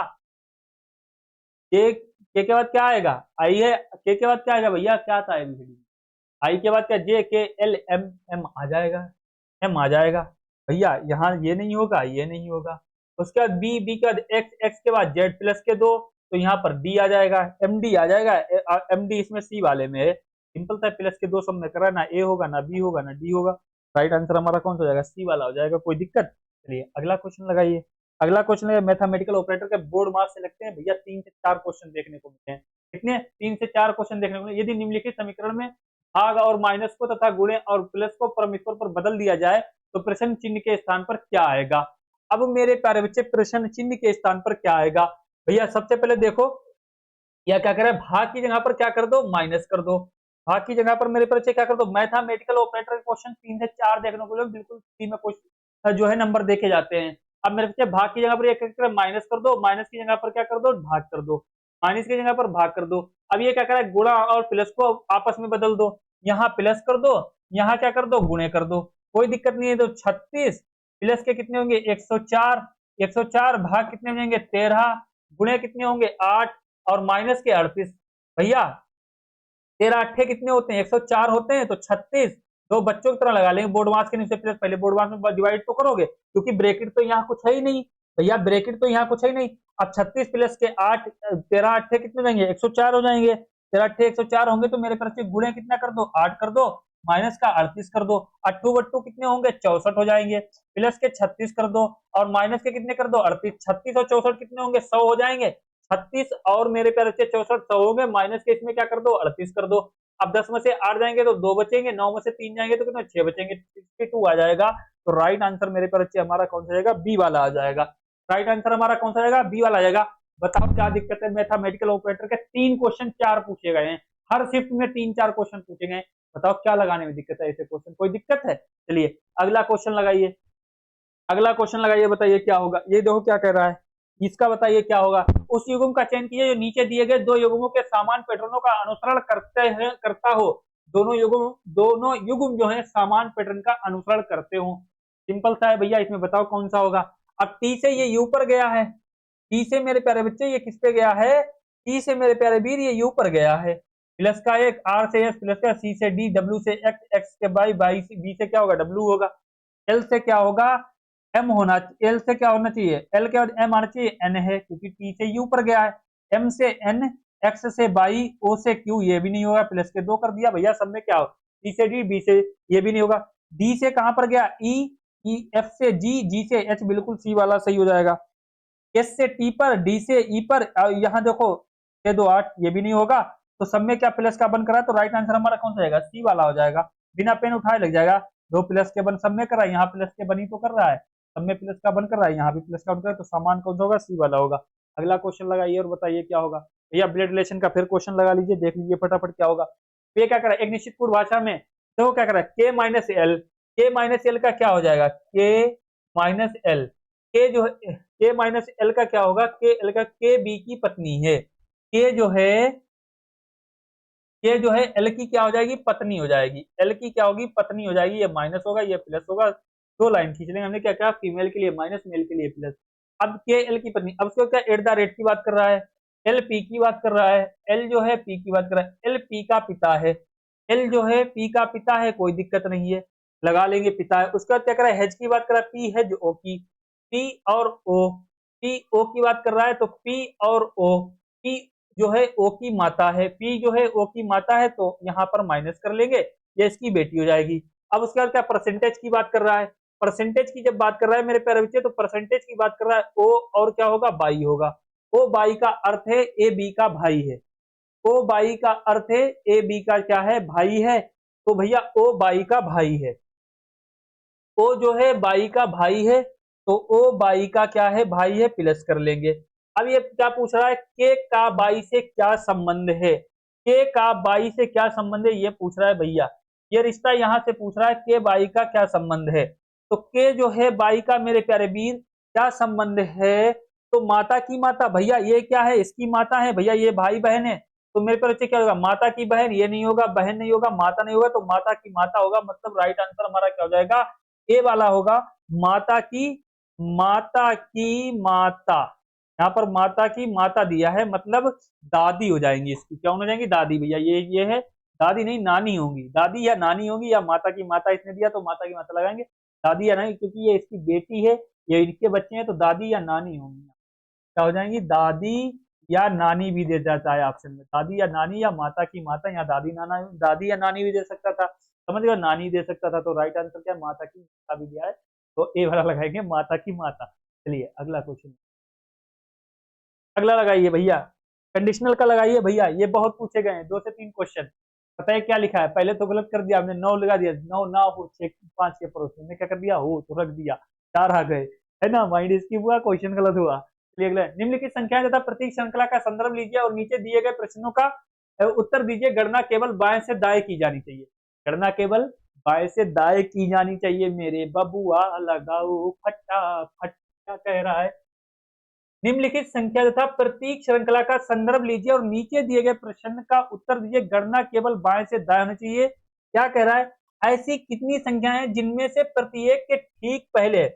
के बाद क्या आएगा, आई है, के बाद क्या आएगा भैया, क्या था एबीसीडी, आई के बाद क्या, जे के एल एम, एम आ जाएगा, एम आ जाएगा भैया, यहाँ ये नहीं होगा, ये नहीं होगा। उसके बाद बी, बी के बाद एक्स, एक्स के बाद जेड प्लस के 2, तो यहाँ पर डी आ जाएगा, एम डी आ जाएगा, एम डी इसमें सी वाले में है, सिंपल था, प्लस के 2 सब में करा, ना ए होगा ना बी होगा ना डी होगा, राइट आंसर हमारा कौन सा हो जाएगा, सी वाला हो जाएगा, कोई दिक्कत। चलिए अगला क्वेश्चन लगाइए, अगला क्वेश्चन है मैथमेटिकल ऑपरेटर के बोर्ड मार्क्स से लगते हैं भैया, 3 से 4 क्वेश्चन देखने को मिलते हैं, कितने, 3 से 4 क्वेश्चन देखने को मिलते हैं। यदि निम्नलिखित समीकरण में भाग और माइनस को तथा गुणे और प्लस को परमेश्वर पर बदल दिया जाए तो प्रश्न चिन्ह के स्थान पर क्या आएगा। अब मेरे प्यारे बच्चे प्रश्न चिन्ह के स्थान पर क्या आएगा भैया, सबसे पहले देखो या क्या करे, भाग की जगह पर क्या कर दो, माइनस कर दो, भाग की जगह पर मेरे बच्चे क्या कर दो, मैथमेटिकल ऑपरेटर क्वेश्चन 3 से 4 देखने को बिल्कुल फ्री में क्वेश्चन जो है नंबर देखे जाते हैं। अब मेरे बच्चे भाग की जगह पर माइनस कर दो, माइनस की जगह पर क्या कर दो, भाग कर दो, माइनस की जगह पर भाग कर दो। अब ये क्या करा है, गुणा और प्लस को आपस में बदल दो, यहाँ प्लस कर दो, यहाँ क्या कर दो, गुणे कर दो, कोई दिक्कत नहीं है। तो 36 प्लस के कितने होंगे 104, 104 भाग कितने हो जाएंगे 13, गुणे कितने होंगे 8 और माइनस के 38 भैया, 13 अट्ठे कितने होते हैं 104 होते हैं, तो 36 दो बच्चों की तरह लगा लेंगे, बोर्ड मास के नीचे प्लस, पहले बोर्ड मास में डिवाइड तो करोगे क्योंकि ब्रैकेट तो यहाँ कुछ है ही नहीं भैया, ब्रैकेट तो यहाँ कुछ है ही नहीं। अब 36 प्लस के 8, 13 अट्ठे कितने हो जाएंगे 104 हो जाएंगे, 13 अट्ठे 104 होंगे, तो मेरे तरफ से गुणे कितना कर दो 8 कर दो, माइनस का 38 कर दो, अट्ठू बट्टू कितने होंगे 64 हो जाएंगे, प्लस के 36 कर दो और माइनस के कितने कर दो 38, 36 और 64 कितने होंगे 100 हो जाएंगे, 36 और मेरे प्यारे बच्चे 64 100 हो गए, माइनस के इसमें क्या कर दो 38 कर दो। अब 10 में से 8 जाएंगे तो 2 बचेंगे, 9 में से 3 जाएंगे तो कितना 6 बचेंगे, 62 आ जाएगा। तो राइट आंसर मेरे प्यारे बच्चे हमारा कौन सा जाएगा, बी वाला आ जाएगा, राइट आंसर हमारा कौन सा जाएगा, बी वाला आ जाएगा। बताओ क्या दिक्कत है, मैथमेटिकल ऑपरेटर के 3 क्वेश्चन 4 पूछे गए हैं, हर शिफ्ट में 3-4 क्वेश्चन पूछे गए, बताओ क्या लगाने में दिक्कत है, ऐसे क्वेश्चन कोई दिक्कत है। चलिए अगला क्वेश्चन लगाइए, अगला क्वेश्चन लगाइए, बताइए क्या होगा, ये देखो क्या कह रहा है, इसका बताइए क्या होगा। उस युग्म का चयन कीजिए जो नीचे दिए गए दो युग्मों के समान पैटर्नों का अनुसरण करता हो, दोनों युग्म जो है समान पैटर्न का अनुसरण करते हो। सिंपल सा है भैया, इसमें बताओ कौन सा होगा। अब टी से ये यू पर गया है, टी से मेरे प्यारे बच्चे ये किस पे गया है, टी से मेरे प्यारे वीर ये यू पर गया है, प्लस का एक, आर से एस, प्लस का सी से डी, डब्ल्यू से एक्स, एक्स के बाई, बाई से बी से क्या होगा डब्ल्यू होगा, एल से क्या होगा एम होना, एल से क्या होना चाहिए, एल के बाद एम आना चाहिए, एन है क्योंकि टी से यू पर गया है, एम से एन, एक्स से बाई, ओ से क्यू, ये भी नहीं होगा, प्लस के 2 कर दिया भैया, सब में क्या हो, सी से डी, बी से, ये भी नहीं होगा, डी से कहां पर गया, ई, ई एफ से जी, जी से एच, बिल्कुल सी वाला सही हो जाएगा, एस से टी पर, डी से ई पर, यहाँ देखो 6 2 8, ये भी नहीं होगा, तो सब में क्या प्लस का बन करा, तो राइट आंसर हमारा कौन सा जाएगा, सी वाला हो जाएगा, बिना पेन उठाए लग जाएगा, 2 प्लस के बन सब में कर रहा है, यहाँ प्लस के बन ही तो कर रहा है, सब में प्लस का बन कर रहा है, यहाँ भी प्लस का बन कर रहा है, तो समान कौन सा होगा, सी वाला होगा। अगला क्वेश्चन लगाइए और बताइए क्या होगा भैया, ब्लड रिलेशन का फिर क्वेश्चन लगा लीजिए, देख लीजिए फटाफट क्या होगा। तो ये क्या कर रहा है, एक निश्चित पूर्ण भाषा में देखो क्या कर रहा है, के माइनस एल, के माइनस एल का क्या हो जाएगा, के माइनस एल, के जो है के माइनस एल का क्या होगा, के एल का, के बी की पत्नी है, के जो है, के जो है एल की क्या हो जाएगी, पत्नी हो जाएगी, एल की क्या होगी, पत्नी हो जाएगी, ये माइनस होगा ये प्लस होगा, 2 लाइन खींच लेंगे हमने, क्या क्या फीमेल के लिए माइनस, मेल के लिए प्लस। अब के एल की पत्नी, अब उसको क्या एट द रेट की बात कर रहा है, एल पी की बात कर रहा है, एल जो है पी की बात कर रहा है, एल पी का पिता है, एल जो है पी का पिता है, कोई दिक्कत नहीं है, लगा लेंगे पिता है, उसके बाद क्या कर रहा है, हेज की बात कर रहा है, पी हेज ओ की, पी और ओ, पी ओ की बात कर रहा है, तो पी और ओ, पी जो है ओ की माता है, पी जो है ओ की माता है, तो यहाँ पर माइनस कर लेंगे, ये इसकी बेटी हो जाएगी। अब उसके बाद क्या परसेंटेज की बात कर रहा है, परसेंटेज की जब बात कर रहा है मेरे प्यारे बच्चे, तो परसेंटेज की बात कर रहा है, ओ और क्या होगा, बाई होगा, ओ बाई का अर्थ है ए बी का भाई है, ओ बाई का अर्थ है ए बी का क्या है, भाई है, तो भैया ओ बाई का भाई है, ओ जो है बाई का भाई है, तो ओ बाई का क्या है, भाई है, प्लस कर लेंगे। अब ये क्या पूछ रहा है, के का बाई से क्या संबंध है, के का बाई से क्या संबंध है, ये पूछ रहा है भैया, ये रिश्ता यहाँ से पूछ रहा है के बाई का क्या संबंध है, तो के जो है बाई का मेरे प्यारे वीर क्या संबंध है, तो माता की माता, भैया ये क्या है, इसकी माता है, भैया ये भाई बहन है, तो मेरे प्यारे बच्चे क्या होगा, माता की बहन, ये नहीं होगा, बहन नहीं होगा, माता नहीं होगा, तो माता की माता होगा, मतलब राइट आंसर हमारा क्या हो जाएगा, ए वाला होगा, माता की, माता की माता, यहाँ पर माता की माता दिया है, मतलब दादी हो जाएंगी इसकी, क्या हो जाएंगी, दादी, भैया ये है, दादी नहीं नानी होंगी, दादी या नानी होंगी, या माता की माता इसने दिया तो माता की माता लगाएंगे, दादी या नानी, क्योंकि ये इसकी बेटी है, ये इनके बच्चे हैं, तो दादी या नानी होंगी, क्या हो जाएंगी, दादी या नानी भी दे जाता है ऑप्शन में, दादी या नानी या माता की माता, या दादी नाना, दादी या नानी भी दे सकता था, समझ गए, नानी दे सकता था, तो राइट आंसर क्या है, माता की माता भी दिया है, तो ए वाला लगाएंगे, माता की माता। चलिए अगला क्वेश्चन, अगला लगाइए भैया, कंडीशनल का लगाइए भैया, ये बहुत पूछे गए हैं, 2 से 3 क्वेश्चन, पता है क्या लिखा है, पहले तो गलत कर दिया आपने, 9 लगा दिया, 9 ना हो 6 5 के पड़ोस में, क्या कर दिया, हो तो रख दिया, 4 आ गए, है ना, माइंड इसकी हुआ, क्वेश्चन गलत हुआ। चलिए अगला, निम्नलिखित संख्याएं तथा प्रतीक श्रृंखला का संदर्भ लीजिए और नीचे दिए गए प्रश्नों का उत्तर दीजिए, गणना केवल बाएं से दाएं की जानी चाहिए, गणना केवल बाएं से दाएं की जानी चाहिए, मेरे बबुआ लगाओ फटाफट, क्या कह रहा है, निम्नलिखित संख्या तथा प्रतीक श्रृंखला का संदर्भ लीजिए और नीचे दिए गए प्रश्न का उत्तर दीजिए, गणना केवल बाएं से दाएं होनी चाहिए, क्या कह रहा है, ऐसी कितनी संख्याएं जिनमें से प्रत्येक के ठीक पहले,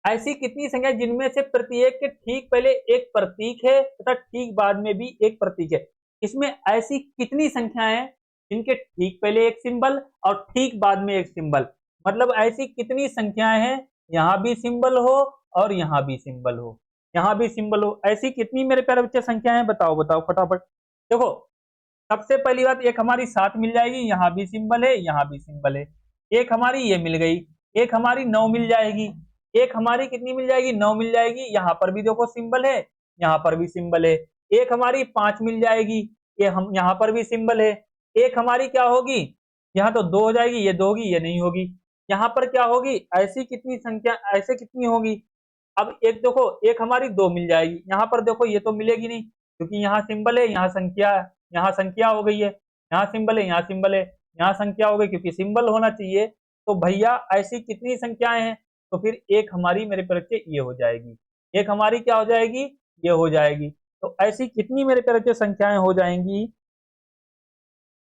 ऐसी कितनी संख्याएं जिनमें से प्रत्येक के ठीक पहले एक प्रतीक है तथा ठीक बाद में भी एक प्रतीक है, इसमें ऐसी कितनी संख्याएं हैं जिनके ठीक पहले एक सिंबल और ठीक बाद में एक सिंबल, मतलब ऐसी कितनी संख्याएं हैं, यहां भी सिंबल हो और यहां भी सिंबल हो, यहां भी सिंबल हो, ऐसी कितनी मेरे प्यारे बच्चे संख्याएं हैं, बताओ बताओ फटाफट। देखो सबसे पहली बात, एक हमारी 7 मिल जाएगी, यहां भी सिंबल है यहां भी सिंबल है, एक हमारी ये मिल गई, एक हमारी 9 मिल जाएगी, एक हमारी कितनी मिल जाएगी, 9 मिल जाएगी, यहाँ पर भी देखो सिंबल है, यहाँ पर भी सिंबल है, एक हमारी 5 मिल जाएगी, ये हम यहाँ पर भी सिंबल है, एक हमारी क्या होगी, यहाँ तो 2 हो जाएगी, ये 2 होगी, ये नहीं होगी, यहाँ पर क्या होगी, ऐसी कितनी संख्या, ऐसे कितनी होगी, अब एक देखो एक हमारी 2 मिल जाएगी, यहाँ पर देखो ये तो मिलेगी नहीं, क्योंकि यहाँ सिंबल है, यहाँ संख्या हो गई है, यहाँ सिंबल है यहाँ सिंबल है, यहाँ संख्या हो गई, क्योंकि सिंबल होना चाहिए, तो भैया ऐसी कितनी संख्याएं हैं, तो फिर एक हमारी मेरे बच्चे ये हो जाएगी, एक हमारी क्या हो जाएगी, ये हो जाएगी, तो ऐसी कितनी मेरे बच्चे संख्याएं हो जाएंगी,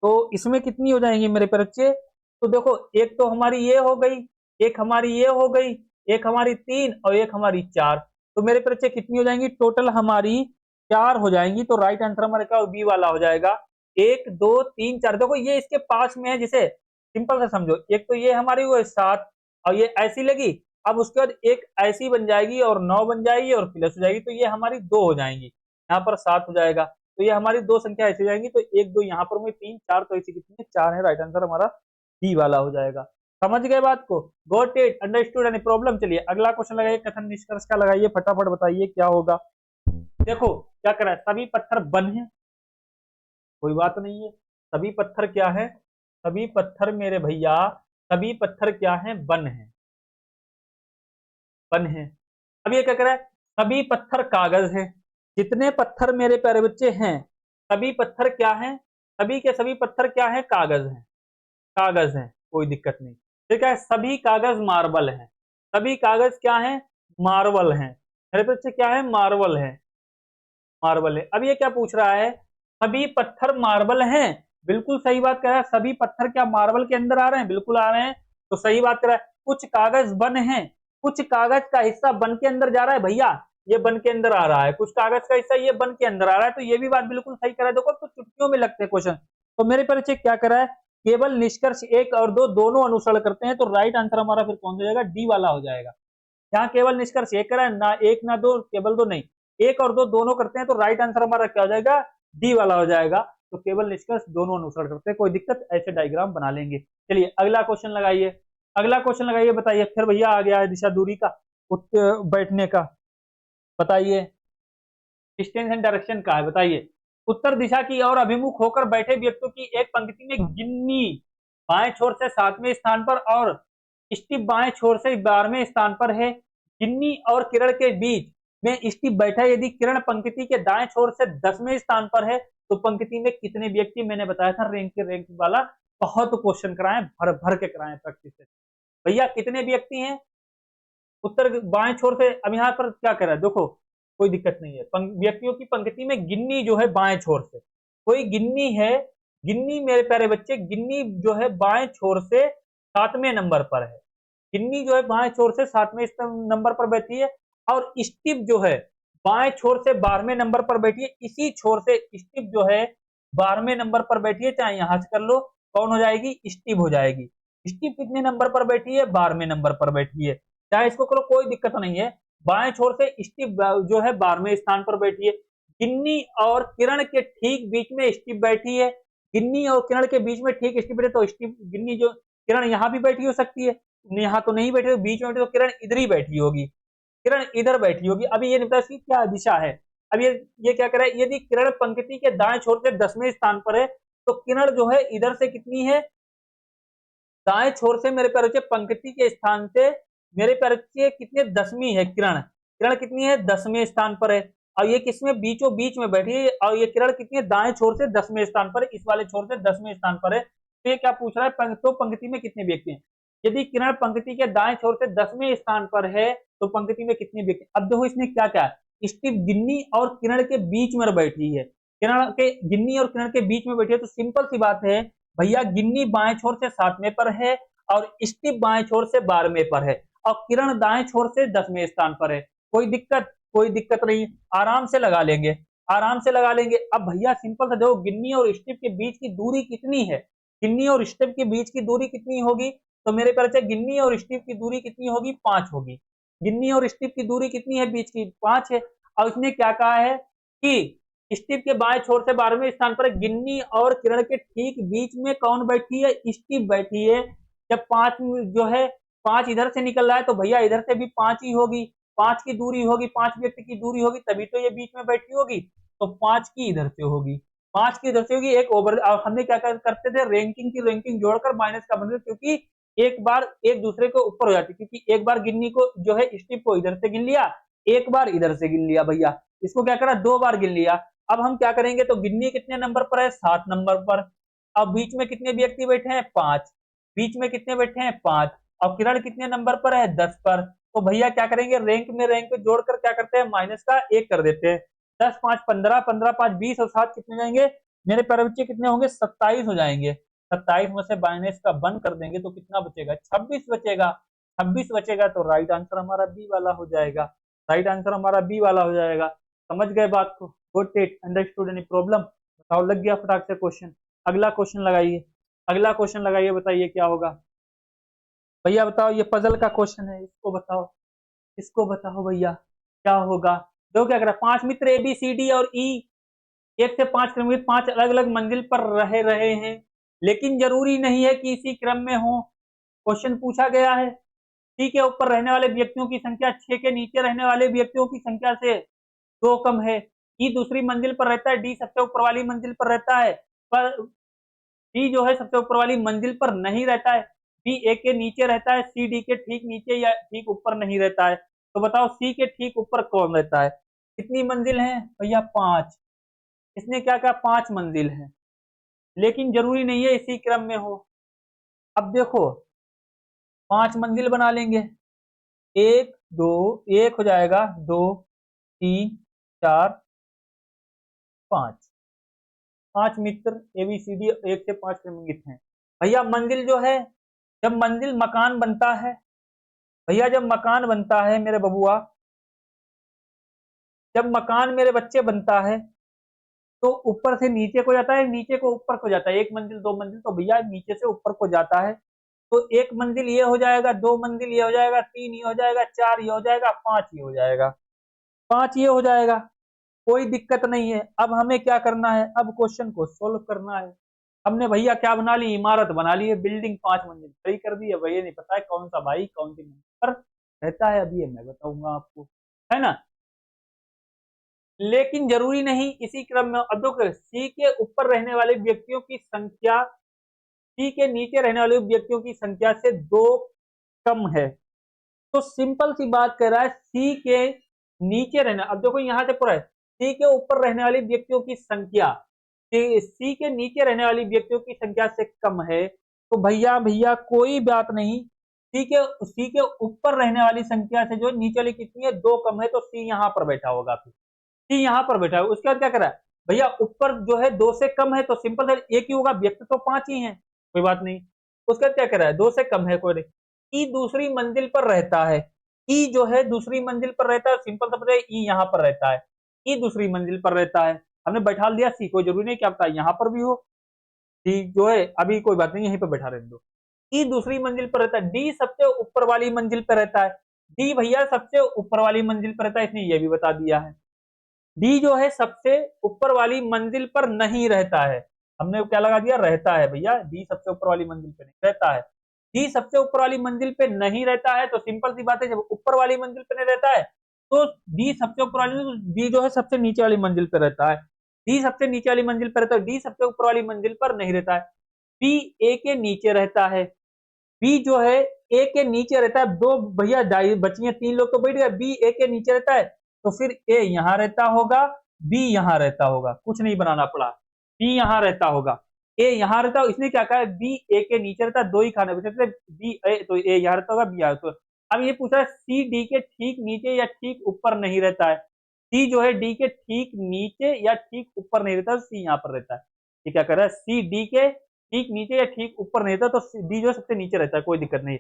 तो इसमें कितनी हो जाएंगी मेरे बच्चे, तो देखो एक तो हमारी ये हो गई, एक हमारी ये हो गई, एक हमारी 3 और एक हमारी 4, तो मेरे बच्चे कितनी हो जाएंगी, टोटल हमारी 4 हो जाएंगी, तो राइट आंसर हमारे क्या बी वाला हो जाएगा, 1 2 3 4, देखो ये इसके पास में है, जिसे सिंपल से समझो, एक तो ये हमारी वो 7 और ये ऐसी लगी, अब उसके बाद एक ऐसी बन जाएगी और 9 बन जाएगी और प्लस हो जाएगी, तो ये हमारी 2 हो जाएंगी, यहाँ पर 7 हो जाएगा, तो ये हमारी 2 संख्या ऐसी हो जाएंगी, तो 1 2 यहाँ पर होंगे, 3 4, तो ऐसी कितनी है, 4 है। राइट आंसर हमारा डी वाला हो जाएगा। समझ गए बात को, got it, understood any problem. चलिए अगला क्वेश्चन लगाइए, कथन निष्कर्ष का लगाइए, फटाफट बताइए क्या होगा। देखो क्या करा है, सभी पत्थर बन है, कोई बात नहीं है, सभी पत्थर क्या है, सभी पत्थर मेरे भैया, सभी पत्थर क्या है, बन है, बन है। अब ये क्या करा है, सभी पत्थर कागज है, जितने पत्थर मेरे प्यारे बच्चे हैं, सभी पत्थर क्या है, सभी के सभी पत्थर क्या है, कागज है, कागज है, कोई दिक्कत नहीं। ठीक है, सभी कागज मार्बल है, सभी कागज क्या है, मार्बल है, मेरे बच्चे क्या है, मार्बल है, मार्बल है। अब ये क्या पूछ रहा है, सभी पत्थर मार्बल हैं, बिल्कुल सही बात कर रहा है, सभी पत्थर क्या मार्बल के अंदर आ रहे हैं, बिल्कुल आ रहे हैं, तो सही बात कर रहा है। कुछ कागज बन है, कुछ कागज का हिस्सा बन के अंदर जा रहा है भैया, ये बन के अंदर आ रहा है, कुछ कागज का हिस्सा ये बन के अंदर आ रहा है, तो ये भी बात बिल्कुल सही कर रहा है। देखो तो चुटकियों में लगते हैं क्वेश्चन, तो मेरे परिचय क्या कर रहा है, केवल निष्कर्ष 1 और 2 दोनों अनुसरण करते हैं, तो राइट आंसर हमारा फिर कौन हो जाएगा, डी वाला हो जाएगा। यहाँ केवल निष्कर्ष 1 करा है, ना 1 ना 2, केवल 2 नहीं, 1 और 2 दोनों करते हैं, तो राइट आंसर हमारा क्या हो जाएगा, डी वाला हो जाएगा। तो केवल निष्कर्ष दोनों अनुसरण करते हैं, कोई दिक्कत, ऐसे डायग्राम बना लेंगे। चलिए अगला क्वेश्चन लगाइए, अगला क्वेश्चन लगाइए, बताइए। फिर भैया आ गया है दिशा दूरी का, बैठने का, बताइए डिस्टेंस एंड डायरेक्शन का है, बताइए। उत्तर दिशा की ओर अभिमुख होकर बैठे व्यक्तियों की एक पंक्ति में गिन्नी बाएं छोर से 7वें स्थान पर और स्टिप बाएं छोर से 12वें स्थान पर है। गिन्नी और किरण के बीच में स्टिप बैठा है, यदि किरण पंक्ति के दाएं छोर से 10वें स्थान पर है, तो पंक्ति में कितने व्यक्ति, मैंने बताया था रैंक के रैंक वाला, बहुत क्वेश्चन कराए, भर भर के कराए प्रैक्टिस से। भैया कितने व्यक्ति हैं, उत्तर बाएं छोर से, अब यहाँ पर क्या कर रहा है, देखो कोई दिक्कत नहीं है, व्यक्तियों की पंक्ति में गिन्नी जो है बाएं छोर से, कोई गिन्नी है, गिन्नी मेरे प्यारे बच्चे, गिन्नी जो है बाएं छोर से 7वें नंबर पर है, गिन्नी जो है बाएं छोर से 7वें नंबर पर बैठी है, और स्टिप जो है बाएं छोर से 12वें नंबर पर बैठी है, इसी छोर से स्टिप जो है 12वें नंबर पर बैठी है, चाहे यहां से कर लो, कौन हो जाएगी, स्टिप हो जाएगी। स्टिप कितने नंबर पर बैठी है, 12वें नंबर पर बैठी है, चाहे इसको करो कोई दिक्कत नहीं है। बाएं छोर से स्टिप जो है 12वें स्थान पर बैठी है, गिन्नी और किरण के ठीक बीच में स्टिप बैठी है, गिन्नी और किरण के बीच में ठीक स्टिप बैठे, तो स्टिप गिन्नी जो, किरण यहाँ भी बैठी हो सकती है, यहाँ तो नहीं बैठी, बीच में बैठी, तो किरण इधर ही बैठी होगी, किरण इधर बैठी होगी। अभी ये निपटा इसकी क्या दिशा है, अब ये क्या करे, यदि किरण पंक्ति के दाएं छोर से 10वें स्थान पर है, तो किरण जो है इधर से कितनी है, दाएं छोर से मेरे प्यारे बच्चे पंक्ति के स्थान से मेरे प्यारे बच्चे कितने, 10वीं है किरण, किरण कितनी है, 10वें स्थान पर है, और ये किसमें बीचों बीच में बैठी है, और ये किरण कितनी है, दाएं छोर से 10वें स्थान पर है, इस वाले छोर से 10वें स्थान पर है। तो ये क्या पूछ रहा है, तो पंक्ति में कितने व्यक्ति हैं, यदि किरण पंक्ति के दाएं छोर से 10वें स्थान पर है, तो पंक्ति में कितने व्यक्ति। अब देखो इसने क्या क्या, स्टिप गिन्नी और किरण के बीच में बैठी है, किरण के, गिन्नी और किरण के बीच में बैठी है, तो सिंपल सी बात है भैया, गिन्नी बाएं छोर से 7वें पर है, और स्टिप बाएं छोर से 12वें पर है, और किरण दाएं छोर से 10वें स्थान पर है, कोई दिक्कत, कोई दिक्कत नहीं, आराम से लगा लेंगे, आराम से लगा लेंगे। अब भैया सिंपल सा देखो, गिन्नी और स्टिप के बीच की दूरी कितनी है, गिन्नी और स्टिप के बीच की दूरी कितनी होगी, तो मेरे पर से गिन्नी और स्टिप की दूरी कितनी होगी, 5 होगी, गिन्नी और स्टिप की दूरी कितनी है, बीच की 5 है। और इसने क्या कहा है कि स्टिप के बाएं छोर से 12वें स्थान पर गिन्नी और किरण के ठीक बीच में कौन बैठी है, स्टिप बैठी है। जब 5 जो है 5 इधर से निकल रहा है, तो भैया इधर से भी 5 ही होगी, 5 की दूरी होगी, 5 व्यक्ति की दूरी होगी, तभी तो ये बीच में बैठी होगी, तो 5 की इधर से होगी, 5 की इधर से होगी, एक ओवर। और हमने क्या करते थे, रैंकिंग की रैंकिंग जोड़कर माइनस का बनते, क्योंकि एक बार एक दूसरे को ऊपर हो जाती, क्योंकि एक बार गिन्नी को जो है स्टिप को इधर से गिन लिया, एक बार इधर से गिन लिया भैया, इसको क्या करा, 2 बार गिन लिया। अब हम क्या करेंगे, तो गिन्नी कितने नंबर पर है, 7 नंबर पर, अब बीच में कितने व्यक्ति बैठे हैं, 5, बीच में कितने बैठे हैं, 5, और किरण कितने नंबर पर है, 10 पर। तो भैया क्या करेंगे, रैंक में रैंक को जोड़कर क्या करते हैं, माइनस का 1 कर देते हैं, 10 5 15, 15 5 20, और 7 कितने जाएंगे मेरे प्यारे बच्चे, कितने होंगे, 27 हो जाएंगे। 27 में से माइनस का 1 कर देंगे, तो कितना बचेगा, 26 बचेगा, 26 बचेगा, तो राइट आंसर हमारा बी वाला हो जाएगा, राइट आंसर हमारा बी वाला हो जाएगा। समझ गए बात को, good it, understood any problem, बताओ लग गया फटाक से क्वेश्चन। अगला क्वेश्चन लगाइए, अगला क्वेश्चन लगाइए, बताइए क्या होगा। भैया बताओ, ये पजल का क्वेश्चन है, इसको बताओ भैया क्या होगा। देखो क्या करा, 5 मित्र ए बी सी डी और ई 1 से 5 किलोमीटर 5 अलग अलग मंजिल पर रह रहे हैं, लेकिन जरूरी नहीं है कि इसी क्रम में हो। क्वेश्चन पूछा गया है, सी के ऊपर रहने वाले व्यक्तियों की संख्या 6 के नीचे रहने वाले व्यक्तियों की संख्या से 2 कम है। ई दूसरी मंजिल पर रहता है, डी सबसे ऊपर वाली मंजिल पर रहता है, पर डी जो है सबसे ऊपर वाली मंजिल पर नहीं रहता है। बी ए के नीचे रहता है, सी डी के ठीक नीचे या ठीक ऊपर नहीं रहता है। तो बताओ सी के ठीक ऊपर कौन रहता है। कितनी मंजिल है भैया, 5। इसने क्या कहा, 5 मंजिल है, लेकिन जरूरी नहीं है इसी क्रम में हो। अब देखो 5 मंजिल बना लेंगे, 1 2, एक हो जाएगा, 2 3 4 5। 5 मित्र ए बी सी डी 1 से 5 हैं भैया। मंजिल जो है, जब मंजिल मकान बनता है भैया, जब मकान बनता है मेरे बबुआ, जब मकान मेरे बच्चे बनता है, तो ऊपर से नीचे को जाता है, नीचे को ऊपर को जाता है। 1 मंजिल 2 मंजिल तो भैया नीचे से ऊपर को जाता है। तो 1 मंजिल ये हो जाएगा, 2 मंजिल ये हो जाएगा, 3 ये हो जाएगा, 4 ये हो जाएगा, 5 ये हो जाएगा, 5 ये हो जाएगा। कोई दिक्कत नहीं है। अब हमें क्या करना है, अब क्वेश्चन को सोल्व करना है। हमने भैया क्या बना ली, इमारत बना ली है, बिल्डिंग 5 मंजिल खड़ी कर दी है भैया। नहीं पता है कौन सा भाई कौन सी मंजिल पर रहता है, अभी मैं बताऊंगा आपको, है ना। लेकिन जरूरी नहीं इसी क्रम में। अब देखो, सी के ऊपर रहने वाले व्यक्तियों की संख्या सी के नीचे रहने वाले व्यक्तियों की संख्या से 2 कम है। तो सिंपल सी बात कह रहा है, सी के नीचे रहने, अब देखो यहां से पूरा है, सी के ऊपर रहने वाले व्यक्तियों की संख्या सी के नीचे रहने वाली व्यक्तियों की संख्या से कम है। तो भैया भैया कोई बात नहीं, सी के ऊपर रहने वाली संख्या से जो नीचे वाली कितनी है, 2 कम है, तो सी यहां पर बैठा होगा। फिर सी यहां पर बैठा है, उसके बाद क्या करा है भैया, ऊपर जो है 2 से कम है, तो सिंपल सा एक ही होगा, व्यक्ति तो 5 ही है, कोई बात नहीं। उसके बाद क्या करा है, 2 से कम है, कोई नहीं। ई दूसरी मंजिल पर रहता है, ई जो है दूसरी मंजिल पर रहता है, सिंपल सा पता है, ई यहां पर रहता है, ई दूसरी मंजिल पर रहता है। हमने बैठा दिया सी, कोई जरूरी नहीं कि आपका यहां पर भी हो, सी जो है अभी कोई बात नहीं, यहीं पर बैठा रहने दो। ई दूसरी मंजिल पर रहता है, डी सबसे ऊपर वाली मंजिल पर रहता है, डी भैया सबसे ऊपर वाली मंजिल पर रहता है, इसने ये भी बता दिया है। डी जो है सबसे ऊपर वाली मंजिल पर नहीं रहता है, हमने क्या लगा दिया, रहता है भैया। डी सबसे ऊपर वाली मंजिल पे नहीं रहता है, डी सबसे ऊपर वाली मंजिल पे नहीं रहता है, तो सिंपल सी बात है, जब ऊपर वाली मंजिल पे नहीं रहता है तो डी सबसे ऊपर वाली, डी जो है सबसे नीचे वाली मंजिल पे रहता है, डी सबसे नीचे वाली मंजिल पर रहता है, डी सबसे ऊपर वाली मंजिल पर नहीं रहता है। बी ए के नीचे रहता है, बी जो है ए के नीचे रहता है, 2 भैया बची हैं, 3 लोग तो बैठ गए, बी ए के नीचे रहता है, तो फिर ए यहां रहता होगा, बी यहां रहता होगा, कुछ नहीं बनाना पड़ा, बी यहां रहता होगा, ए यहां रहता होगा। इसने क्या कहा है, बी ए के नीचे रहता है, 2 ही खाने बचे, बी ए तो ए यहां रहता होगा, बी यहां तो। अब ये पूछा है सी डी के ठीक नीचे या ठीक ऊपर नहीं रहता है, सी जो है डी के ठीक नीचे या ठीक ऊपर नहीं रहता, सी यहां पर रहता है। ये क्या कर रहा है, सी डी के ठीक नीचे या ठीक ऊपर नहीं रहता, तो डी जो सबसे नीचे रहता है, कोई दिक्कत नहीं।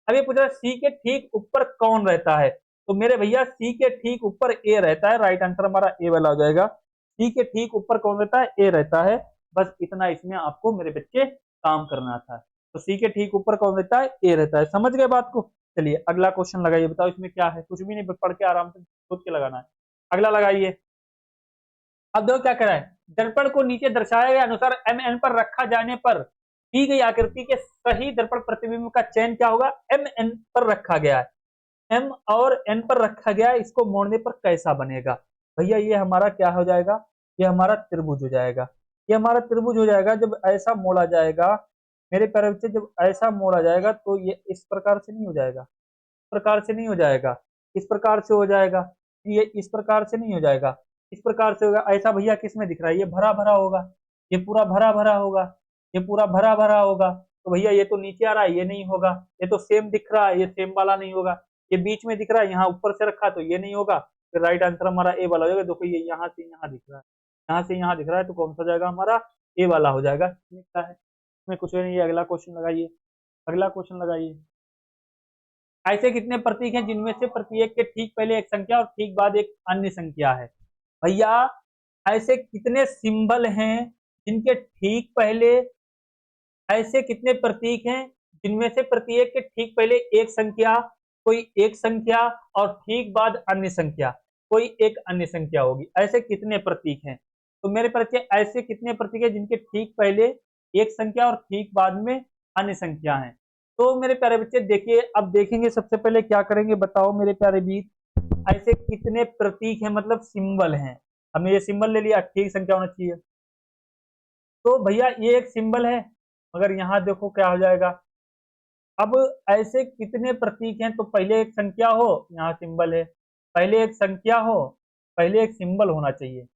अब ये पूछ रहा है सी के ठीक ऊपर कौन रहता है, तो मेरे भैया सी के ठीक ऊपर ए रहता है, राइट आंसर हमारा ए वाला हो जाएगा। सी के ठीक ऊपर कौन रहता है, ए रहता है। बस इतना इसमें आपको मेरे बच्चे काम करना था। तो सी के ठीक ऊपर कौन रहता है, ए रहता है। समझ गए बात को। चलिए अगला क्वेश्चन लगाइए, बताओ इसमें क्या है, कुछ भी नहीं, पढ़ के आराम से सोच के लगाना है। अगला लगाइए। अब देखो क्या करा है, दर्पण को नीचे दर्शाए गए अनुसार एम एन पर रखा जाने पर दी गई आकृति के सही दर्पण प्रतिबिंब का चयन क्या होगा, एम एन पर रखा गया है, एम और एन पर रखा गया है, इसको मोड़ने पर कैसा बनेगा। भैया ये हमारा क्या हो जाएगा, ये हमारा त्रिभुज हो जाएगा, ये हमारा त्रिभुज हो जाएगा। जब ऐसा मोड़ा जाएगा मेरे पैर से, जब ऐसा मोड़ा जाएगा तो ये इस प्रकार से नहीं हो जाएगा, इस प्रकार से नहीं हो जाएगा, इस प्रकार से हो जाएगा, ये इस प्रकार से नहीं हो जाएगा, इस प्रकार से होगा। ऐसा भैया किस में दिख रहा है, ये भरा भरा होगा, ये पूरा भरा भरा होगा, ये पूरा भरा भरा होगा। तो भैया ये तो नीचे आ रहा है, ये नहीं होगा। ये तो सेम दिख रहा है, ये सेम वाला नहीं होगा। ये बीच में दिख रहा है, यहाँ ऊपर से रखा तो ये नहीं होगा। फिर राइट आंसर हमारा ए वाला हो जाएगा। देखो ये यहाँ से यहाँ दिख रहा है, यहाँ से यहाँ दिख रहा है, तो कौन सा जाएगा हमारा, ए वाला हो जाएगा। क्या है इसमें, कुछ नहीं। अगला क्वेश्चन लगाइए, अगला क्वेश्चन लगाइए। ऐसे कितने प्रतीक हैं जिनमें से प्रत्येक के ठीक पहले एक संख्या और ठीक बाद एक अन्य संख्या है। भैया ऐसे कितने सिंबल हैं जिनके ठीक पहले, ऐसे कितने प्रतीक हैं जिनमें से प्रत्येक के ठीक पहले एक संख्या, कोई एक संख्या और ठीक बाद अन्य संख्या, कोई एक अन्य संख्या होगी। ऐसे कितने प्रतीक हैं? तो मेरे बच्चे ऐसे कितने प्रतीक हैं जिनके ठीक पहले एक संख्या और ठीक बाद में अन्य संख्या है? तो मेरे प्यारे बच्चे देखिए, अब देखेंगे सबसे पहले क्या करेंगे, बताओ मेरे प्यारे बीत, ऐसे कितने प्रतीक हैं, मतलब सिंबल हैं। हमने ये सिंबल ले लिया, ठीक संख्या होना चाहिए। तो भैया ये एक सिंबल है, मगर यहाँ देखो क्या हो जाएगा। अब ऐसे कितने प्रतीक हैं? तो पहले एक संख्या हो, यहाँ सिंबल है, पहले एक संख्या हो, पहले एक सिंबल होना चाहिए,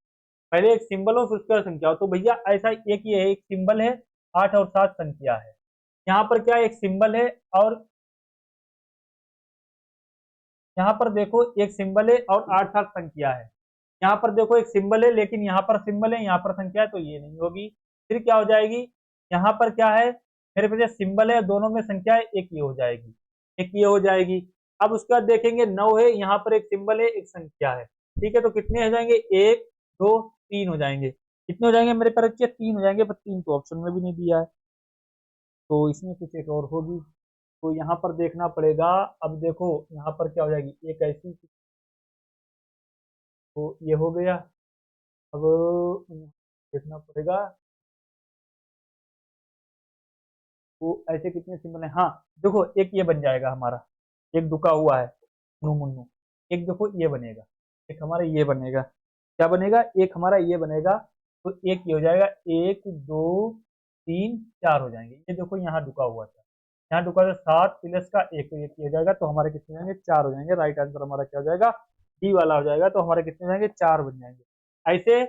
पहले एक सिंबल हो फिर उसके बाद संख्या हो। तो भैया ऐसा एक ये है, एक सिंबल है, 8 और 7 संख्या है। यहाँ पर क्या एक सिंबल है और यहाँ पर देखो एक सिंबल है और 8-7 संख्या है। यहाँ पर देखो एक सिंबल है लेकिन यहाँ पर सिंबल है, यहाँ पर संख्या है, तो ये नहीं होगी। फिर क्या हो जाएगी? यहाँ पर क्या है मेरे पास, सिंबल है, दोनों में संख्या है, एक ये हो जाएगी, एक ये हो जाएगी। अब उसके बाद देखेंगे 9 है, यहाँ पर एक सिंबल है, एक संख्या है। ठीक है, तो कितने हो जाएंगे? 1 2 3 हो जाएंगे। कितने हो जाएंगे मेरे पास? 3 हो जाएंगे, पर 3 तो ऑप्शन में भी नहीं दिया है, तो इसमें कुछ एक और होगी। तो यहाँ पर देखना पड़ेगा। अब देखो यहाँ पर क्या हो जाएगी, एक ऐसी, तो ये हो गया। अब देखना पड़ेगा, तो ऐसे कितने सिंबल हैं? हाँ देखो, एक ये बन जाएगा हमारा, एक दुका हुआ है नु मुन्नू, एक देखो ये बनेगा, एक हमारा ये बनेगा, क्या बनेगा? एक हमारा ये बनेगा। तो एक ये हो जाएगा, 1 2 3 4 हो जाएंगे। ये देखो यहाँ दुका हुआ था, यहाँ दुका था 7 प्लस का 1, तो एक हो जाएगा, तो हमारे कितने हो जाएंगे? 4 हो जाएंगे। राइट आंसर हमारा क्या हो जाएगा? डी वाला हो जाएगा। तो हमारे कितने हो जाएंगे? 4 बन जाएंगे। ऐसे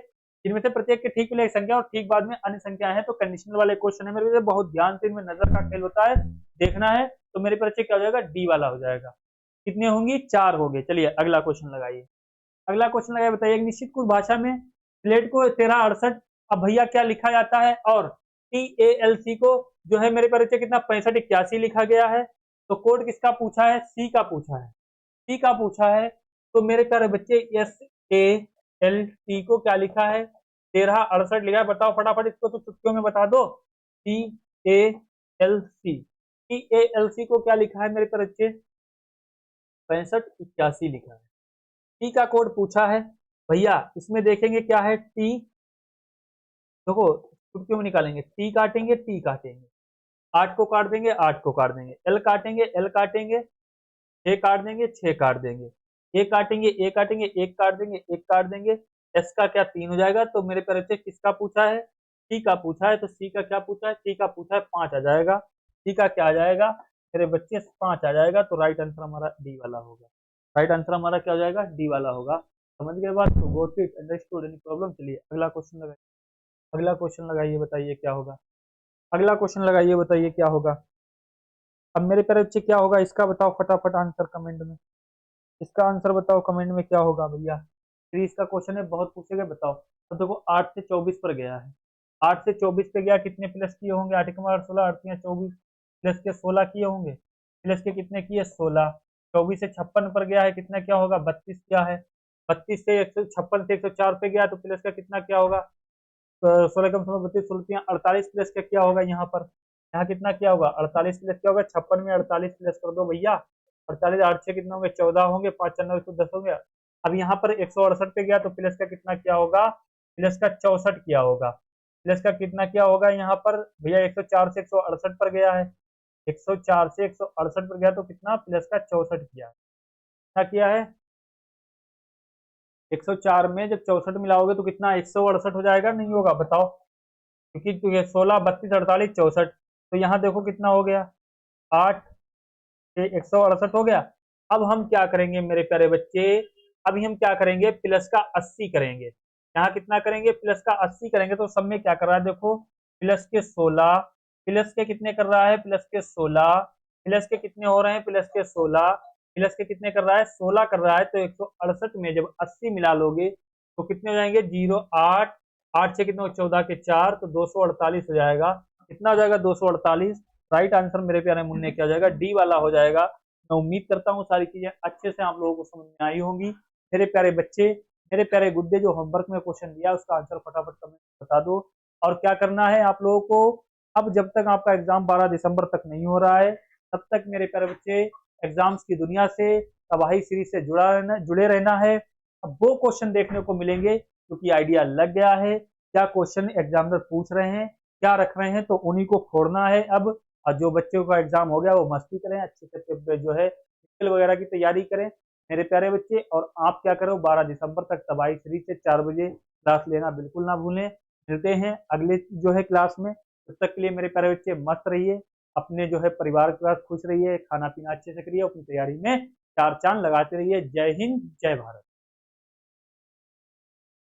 इनमें से प्रत्येक के ठीक पहले एक संख्या और ठीक बाद में अन्य संख्या है। तो कंडीशनल वाले क्वेश्चन है मेरे लिए, बहुत ध्यान से इनमें नजर का खेल होता है, देखना है। तो मेरे परिचय क्या हो जाएगा? डी वाला हो जाएगा। कितने होंगी? 4 हो गए। चलिए अगला क्वेश्चन लगाइए, अगला क्वेश्चन लगाइए, बताइए एक निश्चित कुछ भाषा में प्लेट को 1368 अब भैया क्या लिखा जाता है, और TALC को जो है मेरे परिचय कितना 6581 लिखा गया है। तो कोड किसका पूछा है? सी का पूछा है, सी का पूछा है। तो मेरे प्यारे बच्चे SALT को क्या लिखा है? 1368 लिखा है। बताओ फटाफट, इसको तो चुटकियों में बता दो। TALC, TALC को क्या लिखा है मेरे बच्चे? 6581 लिखा है। टी का कोड पूछा है भैया, इसमें देखेंगे क्या है टी, देखो चुटकियों में निकालेंगे, टी काटेंगे, टी काटेंगे, 8 को काट देंगे, 8 को काट देंगे, एल काटेंगे, एल काटेंगे, 6 काट देंगे, 6 काट देंगे, ए काटेंगे, ए काटेंगे, एक काट देंगे, एक काट देंगे। एस का क्या 3 हो जाएगा। तो मेरे पैर से किसका पूछा है? सी का पूछा है। तो सी का क्या पूछा है? सी का पूछा है 5 आ जाएगा। सी का क्या आ जाएगा मेरे बच्चे? 5 आ जाएगा। तो राइट आंसर हमारा डी वाला होगा। राइट आंसर हमारा क्या हो जाएगा? डी वाला होगा। समझ गए बात? तो got it, understood, any problem? चलिए अगला क्वेश्चन लगाइए, अगला क्वेश्चन लगाइए, बताइए क्या होगा। अगला क्वेश्चन लगाइए, बताइए क्या होगा। अब मेरे प्यारे बच्चे क्या होगा इसका बताओ फटाफट आंसर कमेंट में, इसका आंसर बताओ कमेंट में क्या होगा भैया। फिर इसका क्वेश्चन है, बहुत पूछेगा, बताओ। तो देखो 8 से 24 पर गया है, 8 से 24 पे गया, कितने प्लस किए होंगे? 8 के 16, 8 या 24, प्लस के 16 किए होंगे, प्लस के कितने किए? 16। 24 से 56 पर गया है, कितना क्या होगा? 32 क्या है? 32 से 156 से 104 पे गया, तो प्लस का कितना क्या होगा? 16 कम 16 32 16 48 प्लस का क्या होगा यहाँ पर? यहाँ कितना क्या होगा? 48 प्लस क्या होगा? 56 में 48 प्लस कर दो भैया। 48 8 से कितना होंगे? 14 होंगे, 5 4 9 110 होंगे। अब यहाँ पर 168 पे गया, तो प्लस का कितना क्या होगा? प्लस का 64 क्या होगा? प्लस का कितना क्या होगा यहाँ पर भैया? 104 से 168 पर गया है, 104 से 168 पर गया, तो कितना? प्लस का 64 किया, क्या किया है? 104 में जब 64 मिलाओगे तो कितना? 168 हो जाएगा, नहीं होगा? बताओ, क्योंकि तो ये 16 32 48 64, तो यहाँ देखो कितना हो गया? 8 से 168 हो गया। अब हम क्या करेंगे मेरे प्यारे बच्चे? अभी हम क्या करेंगे? प्लस का 80 करेंगे। यहाँ कितना करेंगे? प्लस का 80 करेंगे। तो सब में क्या कर रहा है देखो, प्लस के 16, प्लस के कितने कर रहा है? प्लस के 16, प्लस के कितने हो रहे हैं? प्लस के 16, प्लस के कितने कर रहा है? 16 कर रहा है। तो 168 में जब 80 मिला लोगे तो कितने हो जाएंगे? 0 8, 8 से कितने? 14 के 4, तो 248 हो जाएगा। कितना हो जाएगा? 248। राइट आंसर मेरे प्यारे मुन्ने क्या हो जाएगा? डी वाला हो जाएगा। मैं उम्मीद करता हूँ सारी चीजें अच्छे से आप लोगों को समझ में आई होंगी। मेरे प्यारे बच्चे, मेरे प्यारे गुड्डे, जो होमवर्क में क्वेश्चन दिया उसका आंसर फटाफट कमेंट बता दो। और क्या करना है आप लोगों को? अब जब तक आपका एग्जाम 12 दिसंबर तक नहीं हो रहा है, तब तक मेरे प्यारे बच्चे एग्जाम्स की दुनिया से, तबाही सीरीज से जुड़े रहना है। अब वो क्वेश्चन देखने को मिलेंगे क्योंकि आइडिया लग गया है क्या क्वेश्चन एग्जामिनर पूछ रहे हैं, क्या रख रहे हैं, तो उन्हीं को फोड़ना है अब। और जो बच्चों का एग्जाम हो गया वो मस्ती करें, अच्छे से जो है वगैरह की तैयारी करें मेरे प्यारे बच्चे। और आप क्या करो, 12 दिसंबर तक तबाही सीरीज से 4 बजे क्लास लेना बिल्कुल ना भूलें। मिलते हैं अगले जो है क्लास में। तब तक के लिए मेरे प्यारे बच्चे मस्त रहिए, अपने जो है परिवार के साथ खुश रहिए, खाना पीना अच्छे से करिए, अपनी तैयारी में चार चांद लगाते रहिए। जय हिंद, जय भारत।